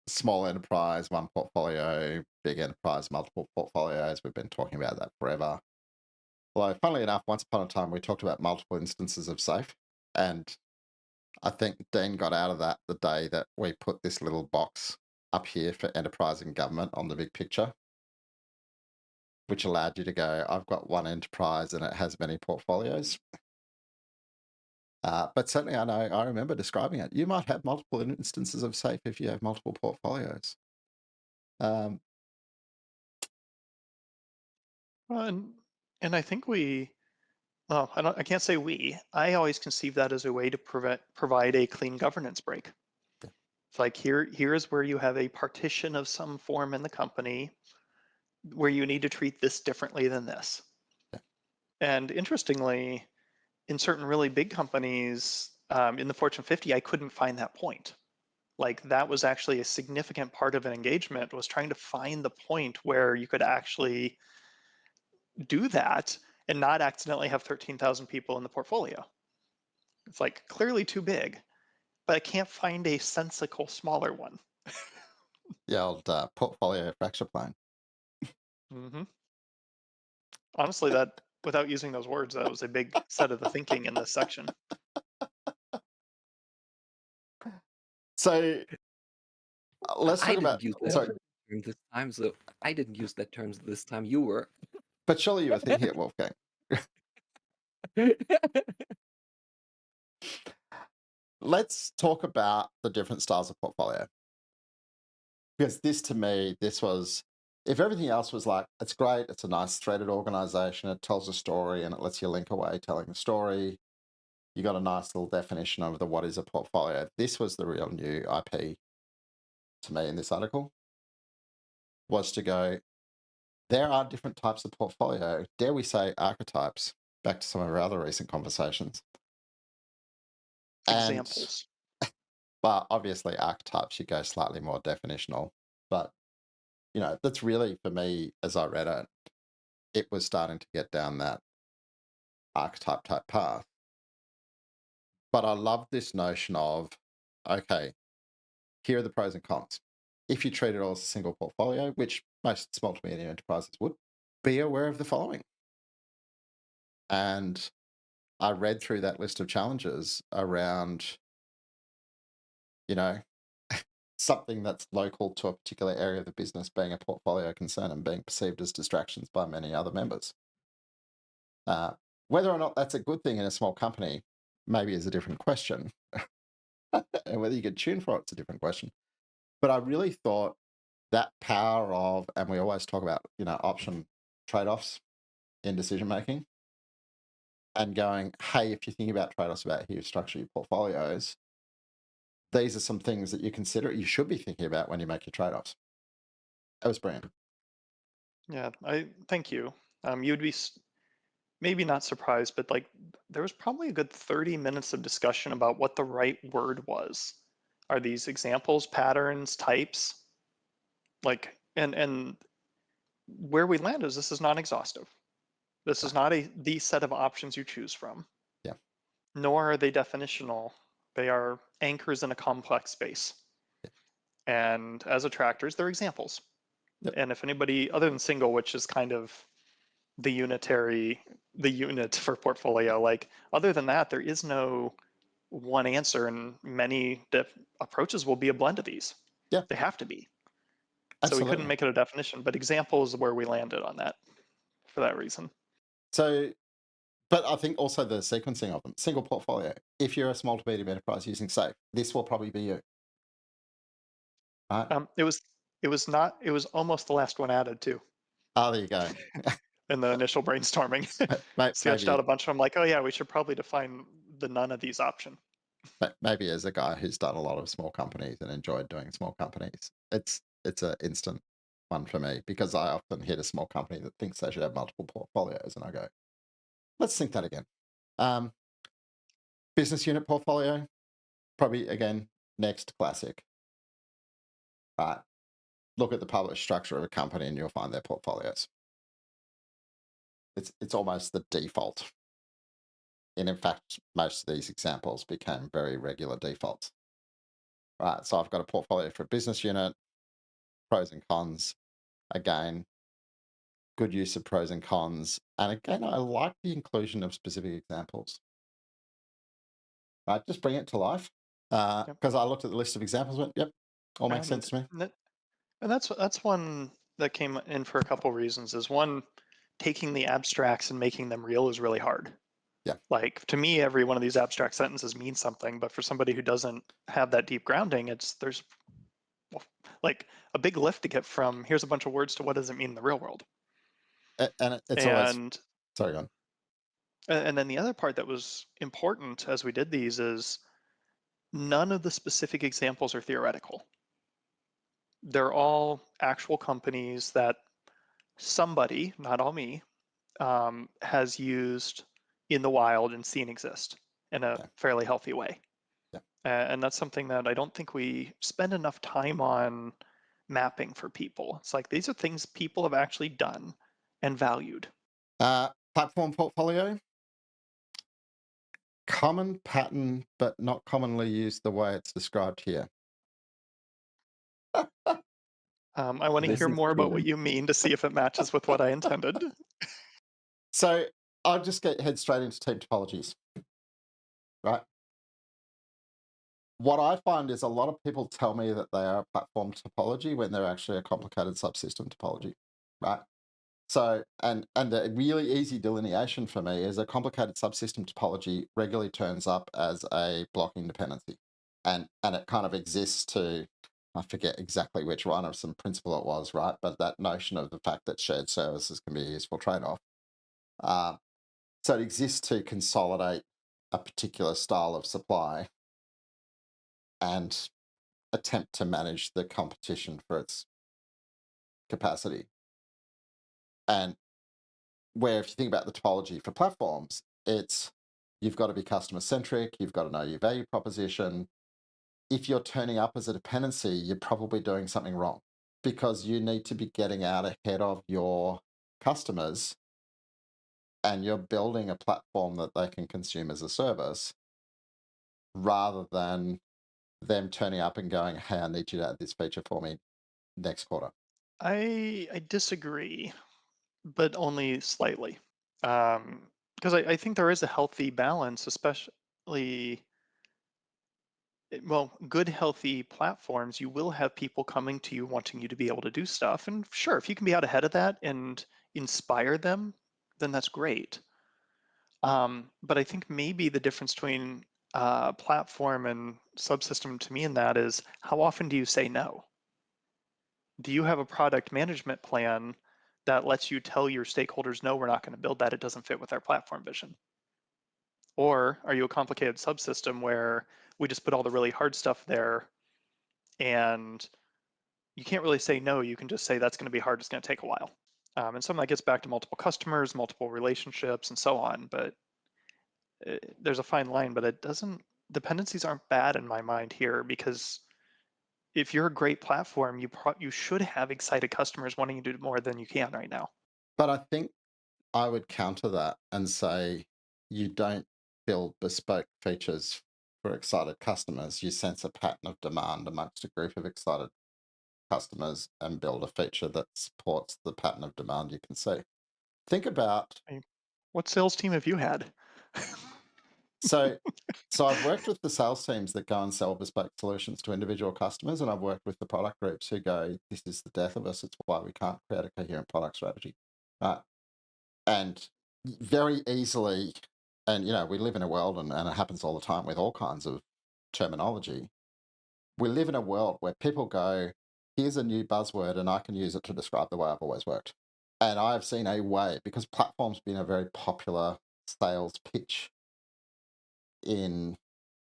small enterprise, one portfolio, big enterprise, multiple portfolios. We've been talking about that forever. Although, funnily enough, once upon a time, we talked about multiple instances of safe. And I think Dean got out of that the day that we put this little box up here for enterprise and government on the big picture, which allowed you to go, I've got one enterprise and it has many portfolios. But certainly, I remember describing it. You might have multiple instances of safe if you have multiple portfolios. Um, Well, and I think well, I can't say we. I always conceive that as a way to provide a clean governance break. Yeah. It's like here is where you have a partition of some form in the company where you need to treat this differently than this. Yeah. And interestingly, in certain really big companies, in the Fortune 50, I couldn't find that point. Like that was actually a significant part of an engagement was trying to find the point where you could actually do that and not accidentally have 13,000 people in the portfolio. It's like clearly too big, but I can't find a sensical smaller one. The old portfolio fracture plane. Hmm. Honestly, that without using those words, that was a big set of the thinking in this section. So let's I talk about. didn't use that Sorry, term this time, so I didn't use that term this time. You were. but surely you were thinking it, Wolfgang. Let's talk about the different styles of portfolio. Because this, to me, this was, if everything else was like, it's great, it's a nice threaded organization, it tells a story and it lets you link away telling the story. You got a nice little definition of the what is a portfolio. This was the real new IP to me in this article, was to go, there are different types of portfolio, dare we say archetypes, back to some of our other recent conversations. And, Examples. but obviously archetypes, you go slightly more definitional. But, that's really, for me, as I read it, it was starting to get down that archetype type path. But I love this notion of, okay, here are the pros and cons. If you treat it all as a single portfolio, which most small to medium enterprises would, be aware of the following. And I read through that list of challenges around, you know, something that's local to a particular area of the business being a portfolio concern and being perceived as distractions by many other members. Whether or not that's a good thing in a small company, maybe is a different question. And whether you can tune for it's a different question. But I really thought that power of, and we always talk about, option trade-offs in decision making and going, hey, if you think about trade-offs about how you structure your portfolios, these are some things that you should be thinking about when you make your trade-offs. That was brilliant. Yeah, I thank you. You'd be maybe not surprised, but like there was probably a good 30 minutes of discussion about what the right word was. Are these examples, patterns, types? Like, and where we land is this is not exhaustive. This is not the set of options you choose from, Yeah. nor are they definitional. They are anchors in a complex space. Yeah. And as attractors, they're examples. Yep. And if anybody other than single, which is kind of the unit for portfolio, like other than that, there is no one answer, and many approaches will be a blend of these. Yeah. They have to be. So we couldn't Absolutely. make it a definition, but example is where we landed on that for that reason. So, but I think also the sequencing of them. Single portfolio. If you're a small to medium enterprise using Safe, this will probably be you. Right? It was almost the last one added too Oh, there you go. in the initial brainstorming. Sketched out Maybe a bunch of them, like, oh yeah, we should probably define the none of these option. maybe as a guy who's done a lot of small companies and enjoyed doing small companies, it's an instant one for me, because I often hit a small company that thinks they should have multiple portfolios, and I go, let's think that again. Business unit portfolio, probably again next classic. Look at the published structure of a company and you'll find their portfolios. It's almost the default. And in fact, most of these examples became very regular defaults. Right, so I've got a portfolio for a business unit, pros and cons. Again, good use of pros and cons. And again, I like the inclusion of specific examples. Right, just bring it to life. Yep. Because I looked at the list of examples and went, yep, all makes sense to me. And that's one that came in for a couple reasons. Is one, taking the abstracts and making them real is really hard. Yeah. Like to me, every one of these abstract sentences means something, but for somebody who doesn't have that deep grounding, there's like a big lift to get from here's a bunch of words to what does it mean in the real world. And it's always, And sorry, go on. and then the other part that was important as we did these is none of the specific examples are theoretical. They're all actual companies that somebody, not all me, has used in the wild and seen exist in a Yeah. fairly healthy way. Yeah. And that's something that I don't think we spend enough time on mapping for people. It's like these are things people have actually done and valued. Platform portfolio, common pattern, but not commonly used the way it's described here. I want to This hear is more about true. what you mean to see if it matches with what I intended. So I'll just head straight into team topologies. Right. What I find is a lot of people tell me that they are a platform topology when they're actually a complicated subsystem topology. Right. So, and the really easy delineation for me is a complicated subsystem topology regularly turns up as a blocking dependency. And it kind of exists to, I forget exactly which one of some principle it was, right? But that notion of the fact that shared services can be a useful trade-off. So it exists to consolidate a particular style of supply and attempt to manage the competition for its capacity. And where if you think about the topology for platforms, it's you've got to be customer centric, you've got to know your value proposition. If you're turning up as a dependency, you're probably doing something wrong, because you need to be getting out ahead of your customers and you're building a platform that they can consume as a service, rather than them turning up and going, hey, I need you to add this feature for me next quarter. I disagree, but only slightly. Because I think there is a healthy balance, especially, well, good, healthy platforms. You will have people coming to you wanting you to be able to do stuff. And sure, if you can be out ahead of that and inspire them, then that's great. But I think maybe the difference between platform and subsystem to me in that is how often do you say no? Do you have a product management plan that lets you tell your stakeholders, no, we're not going to build that, it doesn't fit with our platform vision? Or are you a complicated subsystem where we just put all the really hard stuff there and you can't really say no, you can just say that's going to be hard, it's going to take a while. And some of that gets back to multiple customers, multiple relationships, and so on. But there's a fine line, but it doesn't, dependencies aren't bad in my mind here, because if you're a great platform, you should have excited customers wanting to do more than you can right now. But I think I would counter that and say you don't build bespoke features for excited customers. You sense a pattern of demand amongst a group of excited customers and build a feature that supports the pattern of demand you can see. Think about I mean, what sales team have you had? so I've worked with the sales teams that go and sell bespoke solutions to individual customers, and I've worked with the product groups who go, "This is the death of us. It's why we can't create a coherent product strategy." Right. And very easily, and we live in a world, and it happens all the time with all kinds of terminology. We live in a world where people go, "Here's a new buzzword, and I can use it to describe the way I've always worked." And I've seen a way, because platform's been a very popular sales pitch in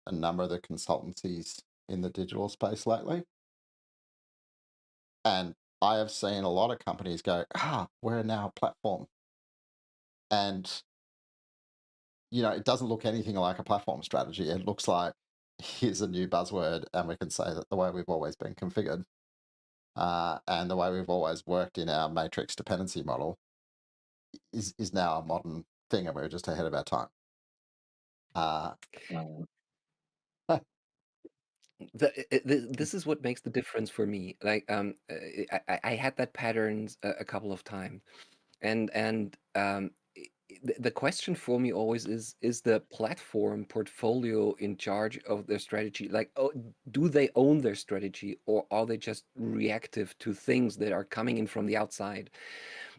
a number of the consultancies in the digital space lately. And I have seen a lot of companies go, we're now a platform. And, it doesn't look anything like a platform strategy. It looks like, here's a new buzzword, and we can say that the way we've always been configured and the way we've always worked in our matrix dependency model is now a modern thing, and we're just ahead of our time. Uh, This is what makes the difference for me. Like, I had that patterns a couple of times, and the question for me always is the platform portfolio in charge of their strategy? Like, oh, do they own their strategy, or are they just reactive to things that are coming in from the outside?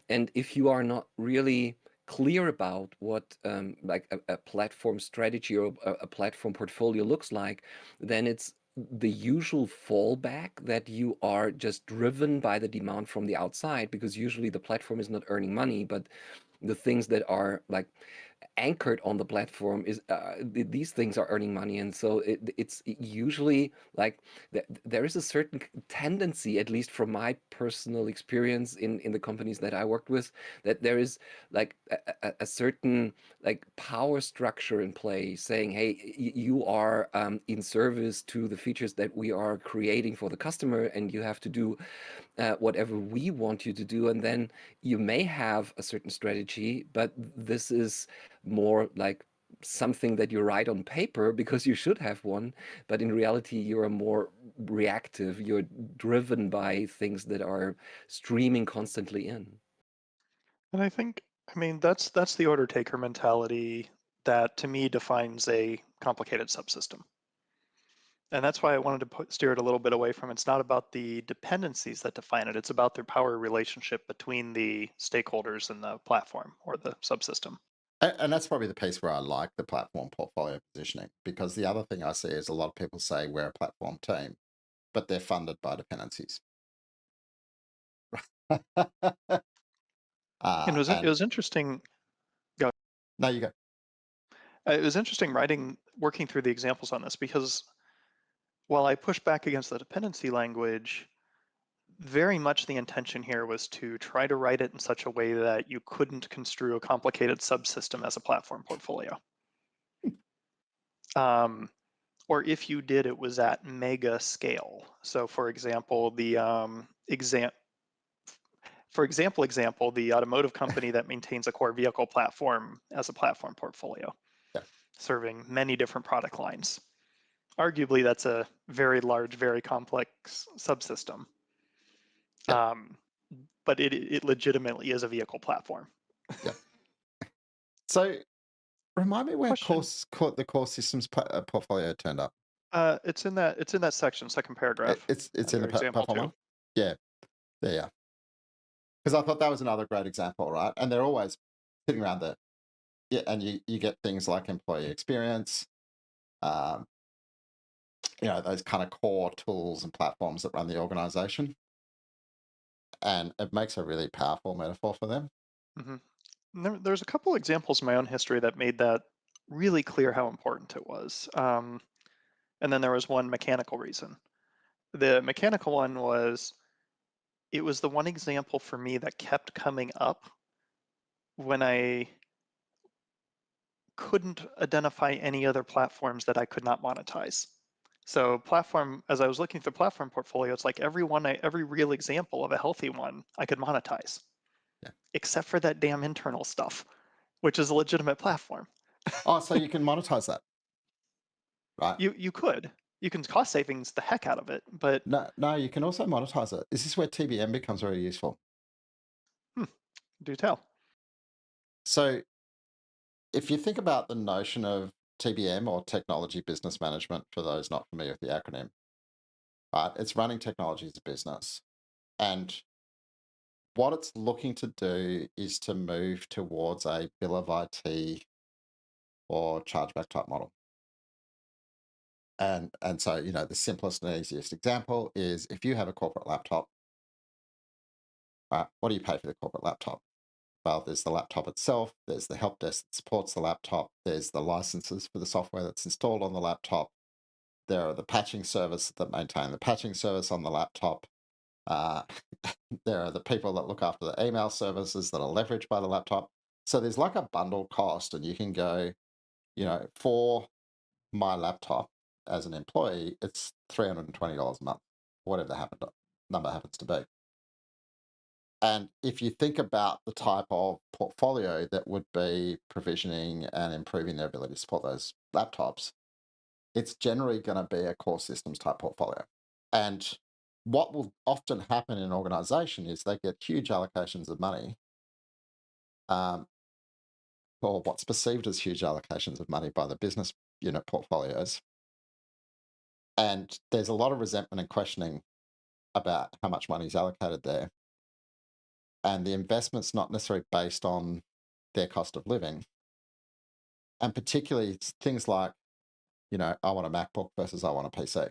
And if you are not really clear about what like a platform strategy or a platform portfolio looks like, then it's the usual fallback that you are just driven by the demand from the outside, because usually the platform is not earning money, but the things that are like anchored on the platform is these things are earning money. And so it's usually like there is a certain tendency, at least from my personal experience in the companies that I worked with, that there is like a certain like power structure in play saying, hey, you are in service to the features that we are creating for the customer, and you have to do whatever we want you to do. And then you may have a certain strategy, but this is more like something that you write on paper because you should have one, but in reality you're more reactive, you're driven by things that are streaming constantly in. And I mean, that's the order taker mentality that to me defines a complicated subsystem. And that's why I wanted to steer it a little bit away from, it's not about the dependencies that define it, it's about their power relationship between the stakeholders and the platform or the subsystem. and that's probably the piece where I like the platform portfolio positioning, because the other thing I see is a lot of people say we're a platform team, but they're funded by dependencies. And it And was interesting. Go. no, you go. It was interesting working through the examples on this, because while I push back against the dependency language, very much the intention here was to try to write it in such a way that you couldn't construe a complicated subsystem as a platform portfolio. Um, or if you did, it was at mega scale. So for example, the the automotive company that maintains a core vehicle platform as a platform portfolio, Yeah. serving many different product lines. Arguably, that's a very large, very complex subsystem. Yeah. But it legitimately is a vehicle platform. Yeah. So remind me where Question. the core systems portfolio turned up. It's in that section, second paragraph, It's in under the example platform two. one. Yeah. There you are. Because I thought that was another great example, right? And they're always sitting around there. Yeah, and you get things like employee experience, um, those kind of core tools and platforms that run the organization. And it makes a really powerful metaphor for them. Hmm. There's a couple examples in my own history that made that really clear how important it was. And then there was one mechanical reason. The mechanical one was it was the one example for me that kept coming up when I couldn't identify any other platforms that I could not monetize. So platform, as I was looking through the platform portfolio, it's like every real example of a healthy one I could monetize, Yeah. except for that damn internal stuff, which is a legitimate platform. Oh, so you can monetize that, right? You could. You can cost savings the heck out of it, but No, you can also monetize it. This is where TBM becomes very useful. do tell. So if you think about the notion of TBM, or technology business management, for those not familiar with the acronym, right? It's running technology as a business. And what it's looking to do is to move towards a bill of IT or chargeback type model. And so, the simplest and easiest example is if you have a corporate laptop, right, what do you pay for the corporate laptop? Well, there's the laptop itself, there's the help desk that supports the laptop, there's the licenses for the software that's installed on the laptop, there are the patching services that maintain the patching service on the laptop. Uh, there are the people that look after the email services that are leveraged by the laptop. So there's like a bundle cost, and you can go, for my laptop as an employee, it's $320 a month, whatever the number happens to be. And if you think about the type of portfolio that would be provisioning and improving their ability to support those laptops, it's generally going to be a core systems type portfolio. And what will often happen in an organization is they get huge allocations of money, um, or what's perceived as huge allocations of money by the business unit portfolios. And there's a lot of resentment and questioning about how much money is allocated there. And the investment's not necessarily based on their cost of living. And particularly it's things like, I want a MacBook versus I want a PC.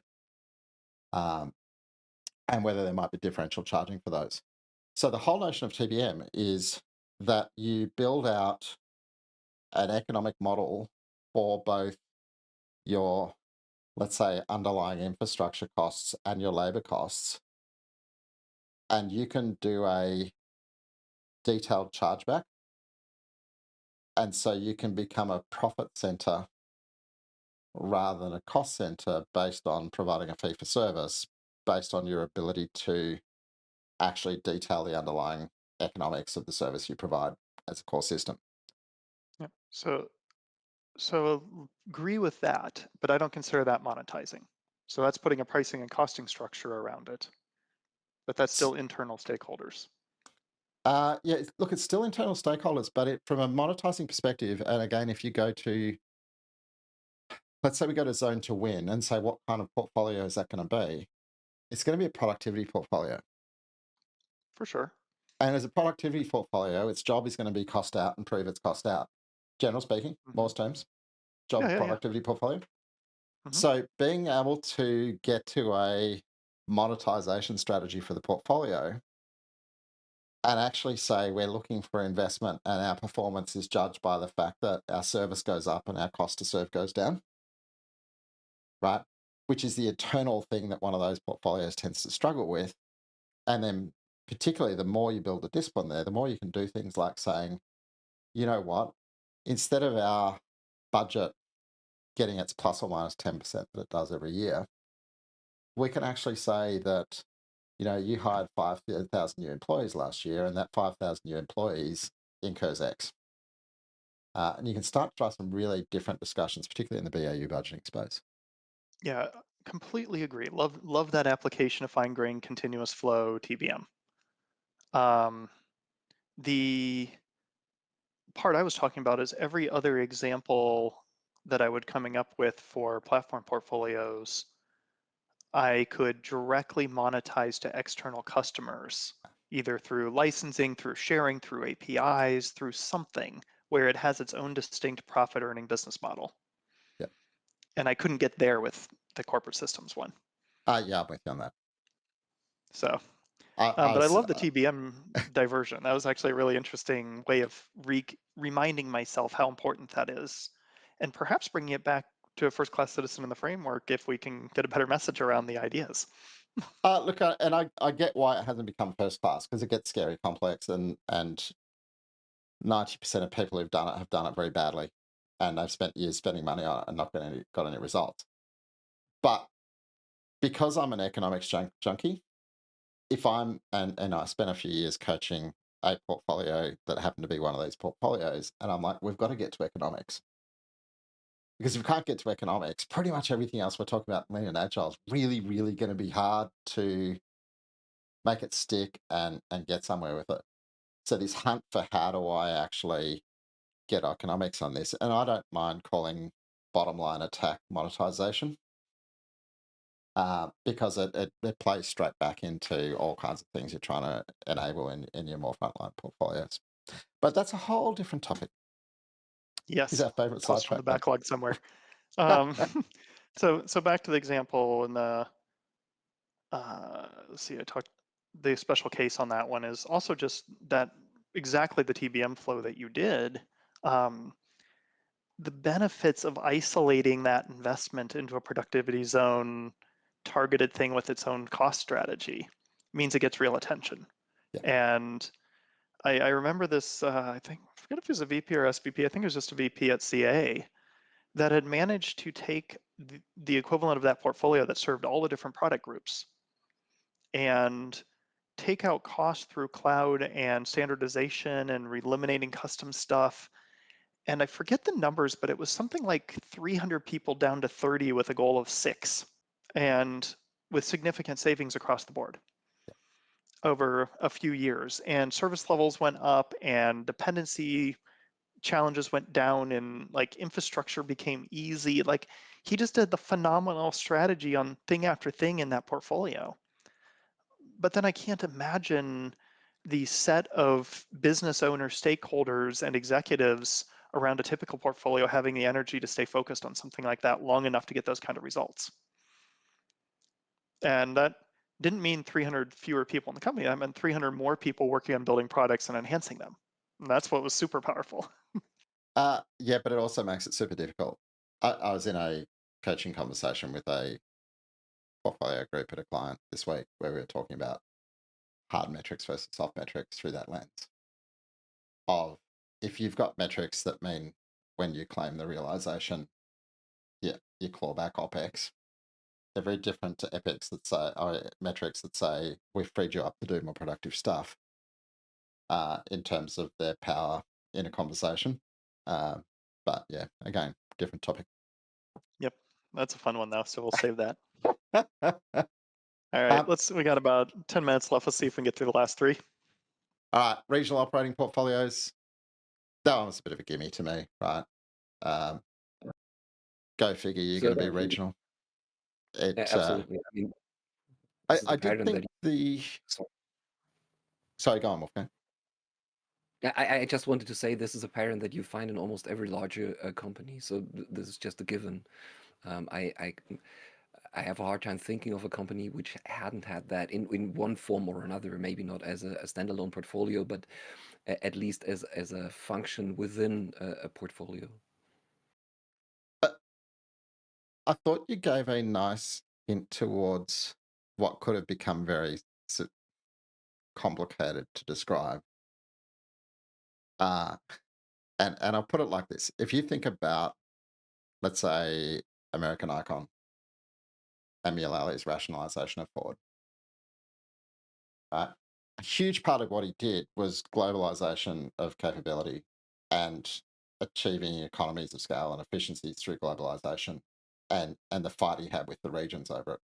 And whether there might be differential charging for those. So the whole notion of TBM is that you build out an economic model for both your, let's say, underlying infrastructure costs and your labor costs. And you can do a detailed chargeback. And so you can become a profit center rather than a cost center based on providing a fee for service, based on your ability to actually detail the underlying economics of the service you provide as a core system. Yeah. So agree with that, but I don't consider that monetizing. So that's putting a pricing and costing structure around it, but that's still internal stakeholders. Yeah, look, it's still internal stakeholders, but from a monetizing perspective, and again, if you go to, let's say we go to Zone to Win and say, what kind of portfolio is that going to be? It's going to be a productivity portfolio. For sure. And as a productivity portfolio, its job is going to be cost out and prove its cost out. General speaking, most terms, job Yeah. productivity portfolio. Mhm. So being able to get to a monetization strategy for the portfolio and actually say we're looking for investment and our performance is judged by the fact that our service goes up and our cost to serve goes down, right? Which is the eternal thing that one of those portfolios tends to struggle with. And then particularly the more you build a discipline there, the more you can do things like saying, you know what, instead of our budget getting its plus or minus 10% that it does every year, we can actually say that, you hired 5,000 new employees last year, and that 5,000 new employees incurs X. And you can start to try some really different discussions, particularly in the BAU budgeting space. Yeah, completely agree. Love that application of fine grained continuous flow TBM. The part I was talking about is every other example that I would coming up with for platform portfolios, I could directly monetize to external customers, either through licensing, through sharing, through APIs, through something where it has its own distinct profit earning business model. Yeah. And I couldn't get there with the corporate systems one. Yeah, I'm with you on that. So, I but I was, love the TBM diversion. That was actually a really interesting way of reminding myself how important that is, and perhaps bringing it back to a first-class citizen in the framework if we can get a better message around the ideas. Look, I get why it hasn't become first class, because it gets scary complex, and 90% of people who've done it have done it very badly, and they've spent years spending money on it and not got any results. But because I'm an economics junkie, if I'm and I spent a few years coaching a portfolio that happened to be one of these portfolios, and I'm like, we've got to get to economics. Because if we can't get to economics, pretty much everything else we're talking about lean and agile is really, really going to be hard to make it stick and get somewhere with it. So this hunt for how do I actually get economics on this, and I don't mind calling bottom line attack monetization, because it plays straight back into all kinds of things you're trying to enable in your more frontline portfolios. But that's a whole different topic. Is Yes, our favorite tossed from the sidetrack, mate? backlog somewhere. Um, so back to the example in the let's see, I talked the special case on that one is also just that exactly the TBM flow that you did. Um, the benefits of isolating that investment into a productivity zone targeted thing with its own cost strategy means it gets real attention. Yeah. And I remember this, I forget if it was a VP or SVP, I think it was just a VP at CA that had managed to take the equivalent of that portfolio that served all the different product groups and take out cost through cloud and standardization and eliminating custom stuff. And I forget the numbers, but it was something like 300 people down to 30 with a goal of 6, and with significant savings across the board over a few years. And service levels went up and dependency challenges went down and like infrastructure became easy. Like he just did the phenomenal strategy on thing after thing in that portfolio. But then I can't imagine the set of business owners, stakeholders, and executives around a typical portfolio having the energy to stay focused on something like that long enough to get those kind of results. And that didn't mean 300 fewer people in the company. That meant 300 more people working on building products and enhancing them. And that's what was super powerful. Yeah, but it also makes it super difficult. I was in a coaching conversation with a portfolio group at a client this week where we were talking about hard metrics versus soft metrics through that lens of, if you've got metrics that mean when you claim the realization, yeah, you claw back OPEX. They're very different to epics that say, or metrics that say we've freed you up to do more productive stuff, in terms of their power in a conversation. Uh, but yeah, again, different topic. Yep. That's a fun one though, so we'll save that. um, All right, we got about 10 minutes left. Let's see if we can get through the last 3. all right, regional operating portfolios. That one was a bit of a gimme to me, right? Um, go figure, you're So going to be regional. yeah, It. absolutely. I mean, this is I a did pattern think that the. so Sorry, go on, Wolfgang. yeah, I just wanted to say this is a pattern that you find in almost every larger company. So this is just a given. Um, I, I I have a hard time thinking of a company which hadn't had that in one form or another. Maybe not as a standalone portfolio, but at least as a function within a portfolio. Uh, I thought you gave a nice hint towards what could have become very complicated to describe. Uh, and I'll put it like this: if you think about, let's say, American Icon and Mullally's rationalization of Ford, right? A huge part of what he did was globalization of capability and achieving economies of scale and efficiencies through globalization, and the fight he had with the regions over it,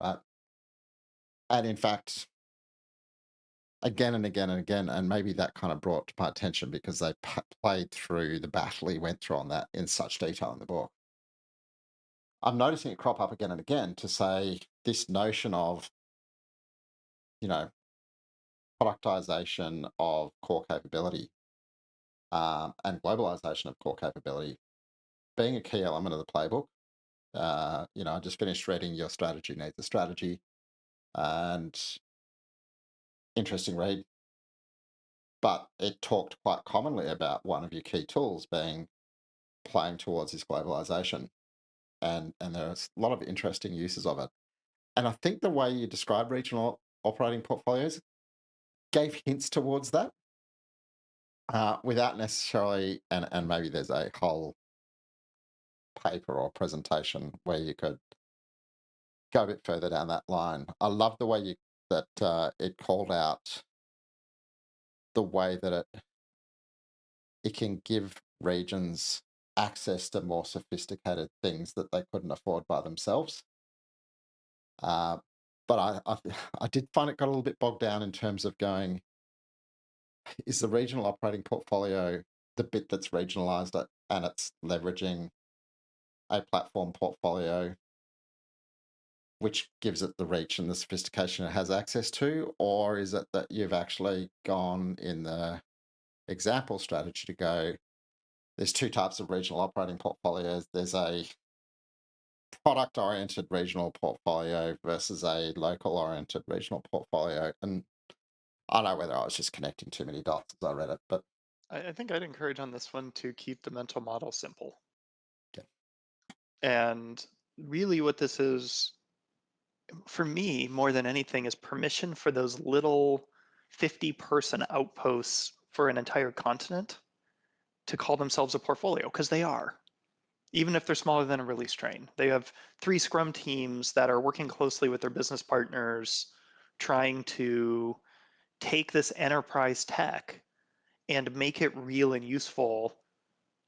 right? And in fact, again and again and again, and maybe that kind of brought to my attention because they played through the battle he went through on that in such detail in the book. I'm noticing it crop up again and again to say this notion of, you know, productization of core capability, and globalization of core capability being a key element of the playbook. I just finished reading Your Strategy Needs a Strategy, and interesting read, but it talked quite commonly about one of your key tools being playing towards this globalization, and there's a lot of interesting uses of it. And I think the way you describe regional operating portfolios gave hints towards that, without necessarily, and maybe there's a whole paper or presentation where you could go a bit further down that line. I love the way it called out the way that it can give regions access to more sophisticated things that they couldn't afford by themselves. But I did find it got a little bit bogged down in terms of going, is the regional operating portfolio the bit that's regionalized and it's leveraging a platform portfolio which gives it the reach and the sophistication it has access to? Or is it that you've actually gone in the example strategy to go, there's two types of regional operating portfolios. There's a product oriented regional portfolio versus a local oriented regional portfolio. And I don't know whether I was just connecting too many dots as I read it, but I think I'd encourage on this one to keep the mental model simple. yeah. And really, what this is, for me, more than anything, is permission for those little 50-person outposts for an entire continent to call themselves a portfolio, because they are. Even if they're smaller than a release train, they have 3 Scrum teams that are working closely with their business partners, trying to take this enterprise tech and make it real and useful,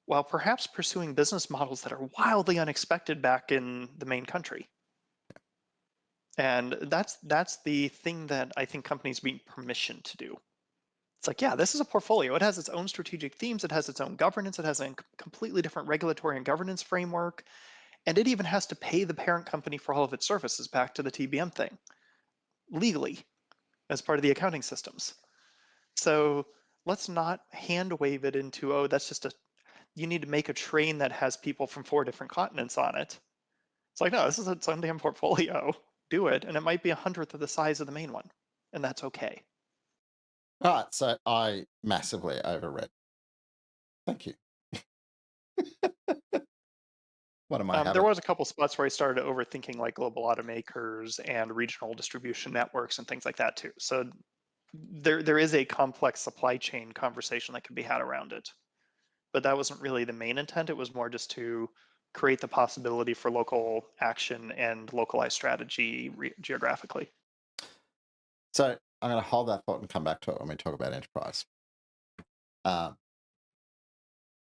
while perhaps pursuing business models that are wildly unexpected back in the main country. And that's the thing that I think companies need permission to do. It's like, yeah, this is a portfolio. It has its own strategic themes. It has its own governance. It has a completely different regulatory and governance framework. And it even has to pay the parent company for all of its services, back to the TBM thing, legally, as part of the accounting systems. So let's not hand wave it into, oh, that's just you need to make a train that has people from 4 different continents on it. It's like, no, this is its own damn portfolio. Do it. And it might be 100th of the size of the main one. And that's okay. All right, so I massively overread. Thank you. What am I There having? was a couple spots where I started overthinking like global automakers and regional distribution networks and things like that too. So there is a complex supply chain conversation that can be had around it. But that wasn't really the main intent. It was more just to create the possibility for local action and localized strategy geographically. So I'm going to hold that thought and come back to it when we talk about enterprise.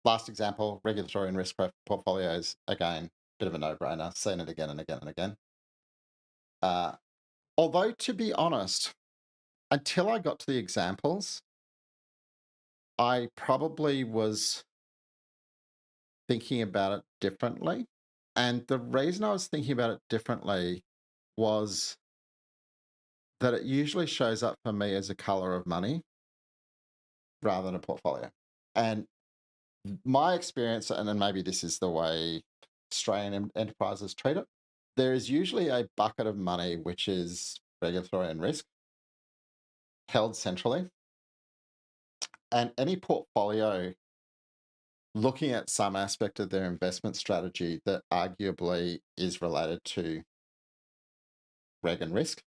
Last example, regulatory and risk portfolios. Again, bit of a no-brainer. Seen it again and again and again. Although, to be honest, until I got to the examples, I probably was thinking about it differently. And the reason I was thinking about it differently was that it usually shows up for me as a color of money rather than a portfolio. And my experience, and then maybe this is the way Australian enterprises treat it, there is usually a bucket of money which is regulatory and risk held centrally. And any portfolio looking at some aspect of their investment strategy that arguably is related to reg and risk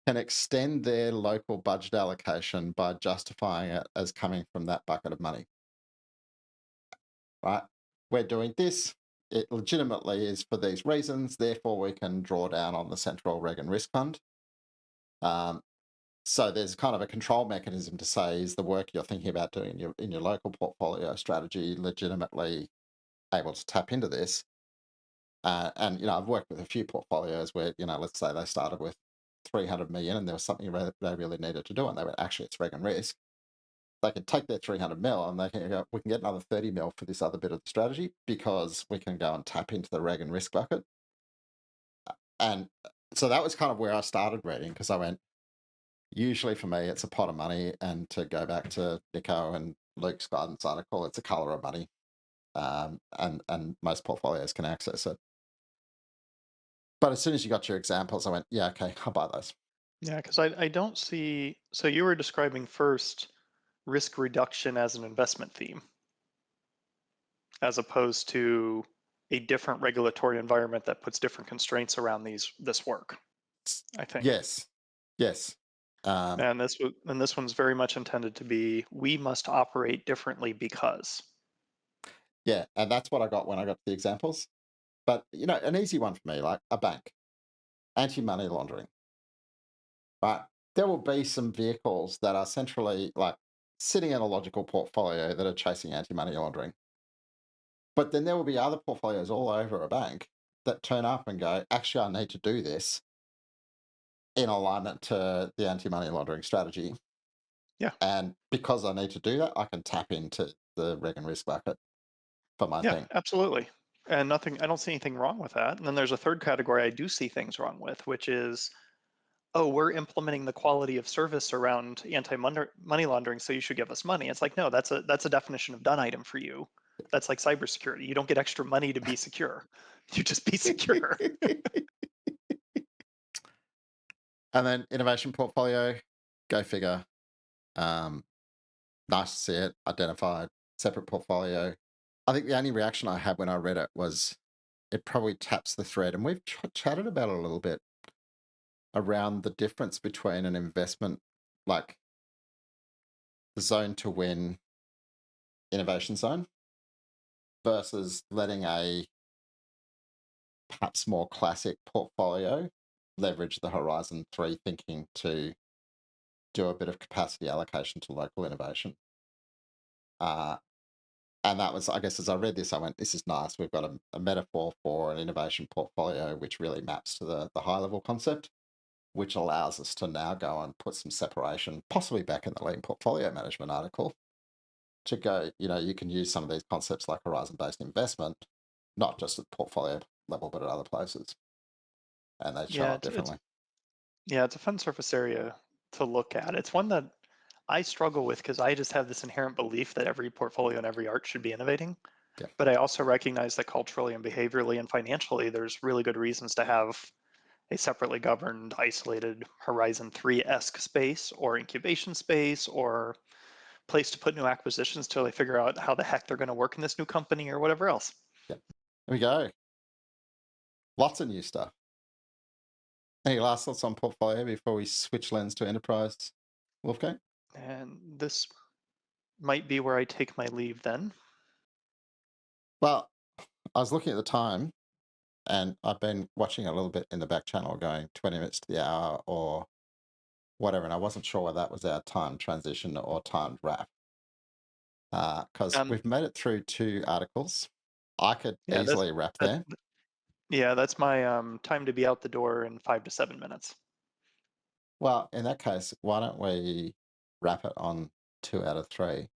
can extend their local budget allocation by justifying it as coming from that bucket of money. Right? We're doing this. It legitimately is for these reasons. Therefore, we can draw down on the central reg and risk fund. So there's kind of a control mechanism to say, is the work you're thinking about doing in your local portfolio strategy legitimately able to tap into this? And I've worked with a few portfolios where let's say they started with 300 million and there was something they really needed to do, and they went, actually, it's reg and risk. They can take their 300 mil and they can go, we can get another 30 mil for this other bit of the strategy because we can go and tap into the reg and risk bucket. And so that was kind of where I started reading, because I went, usually for me, it's a pot of money. And to go back to Nico and Luke's guidance article, it's a color of money. And most portfolios can access it. But as soon as you got your examples, I went, yeah, okay, I'll buy those. Yeah, because I don't see. So you were describing first risk reduction as an investment theme, as opposed to a different regulatory environment that puts different constraints around this work, I think. Yes, yes. And this one's very much intended to be, we must operate differently because. Yeah, and that's what I got when I got the examples. But an easy one for me, like a bank, anti-money laundering, right? There will be some vehicles that are centrally like sitting in a logical portfolio that are chasing anti-money laundering. But then there will be other portfolios all over a bank that turn up and go, actually, I need to do this in alignment to the anti-money laundering strategy. Yeah. And because I need to do that, I can tap into the reg and risk bucket for my Yeah, thing. absolutely. And I don't see anything wrong with that. And then there's a third category I do see things wrong with, which is, oh, we're implementing the quality of service around anti-money laundering, so you should give us money. It's like, no, that's a definition of done item for you. That's like cybersecurity. You don't get extra money to be secure. You just be secure. And then innovation portfolio, go figure. Um, nice to see it identified, separate portfolio. I think the only reaction I had when I read it was it probably taps the thread. And we've chatted about it a little bit around the difference between an investment like the zone to win innovation zone versus letting a perhaps more classic portfolio leverage the Horizon 3 thinking to do a bit of capacity allocation to local innovation. Uh, and that was, I guess, as I read this, I went, this is nice. We've got a metaphor for an innovation portfolio, which really maps to the high level concept, which allows us to now go and put some separation, possibly back in the lean portfolio management article, to go, you can use some of these concepts like horizon based investment, not just at portfolio level, but at other places. And they show Yeah, up differently. it's a fun surface area to look at. It's one that I struggle with because I just have this inherent belief that every portfolio and every art should be innovating. Yeah. But I also recognize that culturally and behaviorally and financially, there's really good reasons to have a separately governed, isolated Horizon 3-esque space or incubation space or place to put new acquisitions till they figure out how the heck they're going to work in this new company or whatever else. Yeah. There we go. Lots of new stuff. Any last thoughts on portfolio before we switch lens to enterprise, Wolfgang? And this might be where I take my leave then. Well, I was looking at the time and I've been watching a little bit in the back channel going 20 minutes to the hour or whatever. And I wasn't sure whether that was our time transition or timed wrap. Because Um, we've made it through 2 articles. I could yeah, easily wrap that, there. that's my time to be out the door in 5 to 7 minutes. Well, in that case, why don't we wrap it on 2 out of 3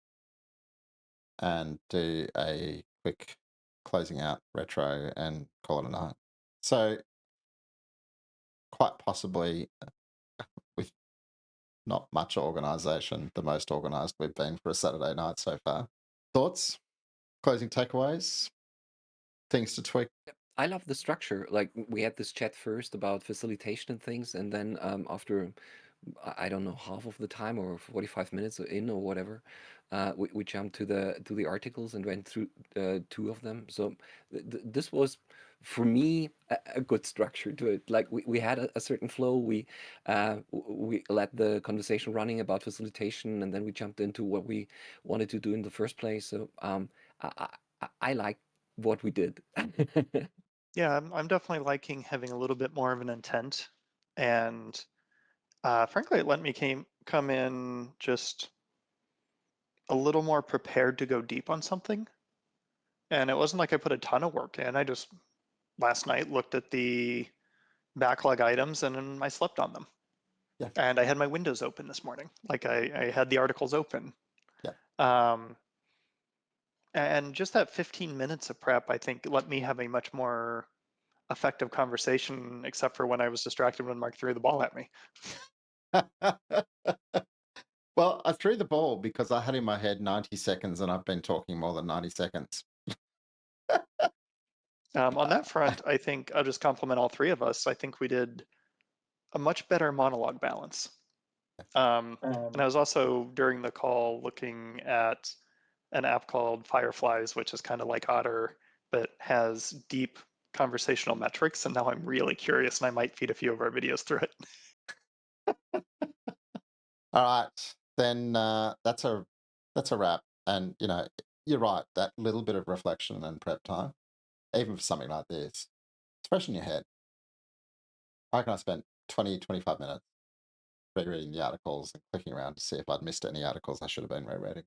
and do a quick closing out retro and call it a night. So, quite possibly, with not much organisation, the most organised we've been for a Saturday night so far. Thoughts? Closing takeaways? Things to tweak? I love the structure. Like we had this chat first about facilitation and things, and then after I don't know, half of the time or 45 minutes in or whatever, we jumped to the articles and went through 2 of them. So this was for me a good structure to it. Like we had a certain flow. We let the conversation running about facilitation, and then we jumped into what we wanted to do in the first place. So I like what we did. Yeah, I'm definitely liking having a little bit more of an intent, and frankly, it let me come in just a little more prepared to go deep on something. And it wasn't like I put a ton of work in. I just last night looked at the backlog items and then I slept on them. Yeah, And I had my windows open this morning. Like I had the articles open. yeah. Um, and just that 15 minutes of prep, I think, let me have a much more effective conversation, except for when I was distracted when Mark threw the ball at me. Well, I threw the ball because I had in my head 90 seconds and I've been talking more than 90 seconds. On that front, I think I'll just compliment all three of us. I think we did a much better monologue balance. And I was also during the call looking at an app called Fireflies, which is kind of like Otter, but has deep conversational metrics, and now I'm really curious, and I might feed a few of our videos through it. All right, then that's a wrap. And you're right. That little bit of reflection and prep time, even for something like this, it's fresh in your head. I reckon I spent 20-25 minutes rereading the articles and clicking around to see if I'd missed any articles I should have been rereading.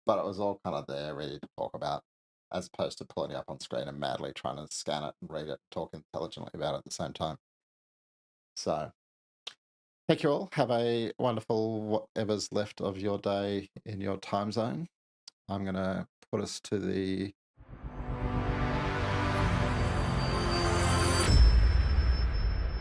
But it was all kind of there, ready to talk about, as opposed to pulling it up on screen and madly trying to scan it and read it and talk intelligently about it at the same time. So, thank you all. Have a wonderful whatever's left of your day in your time zone. I'm going to put us to the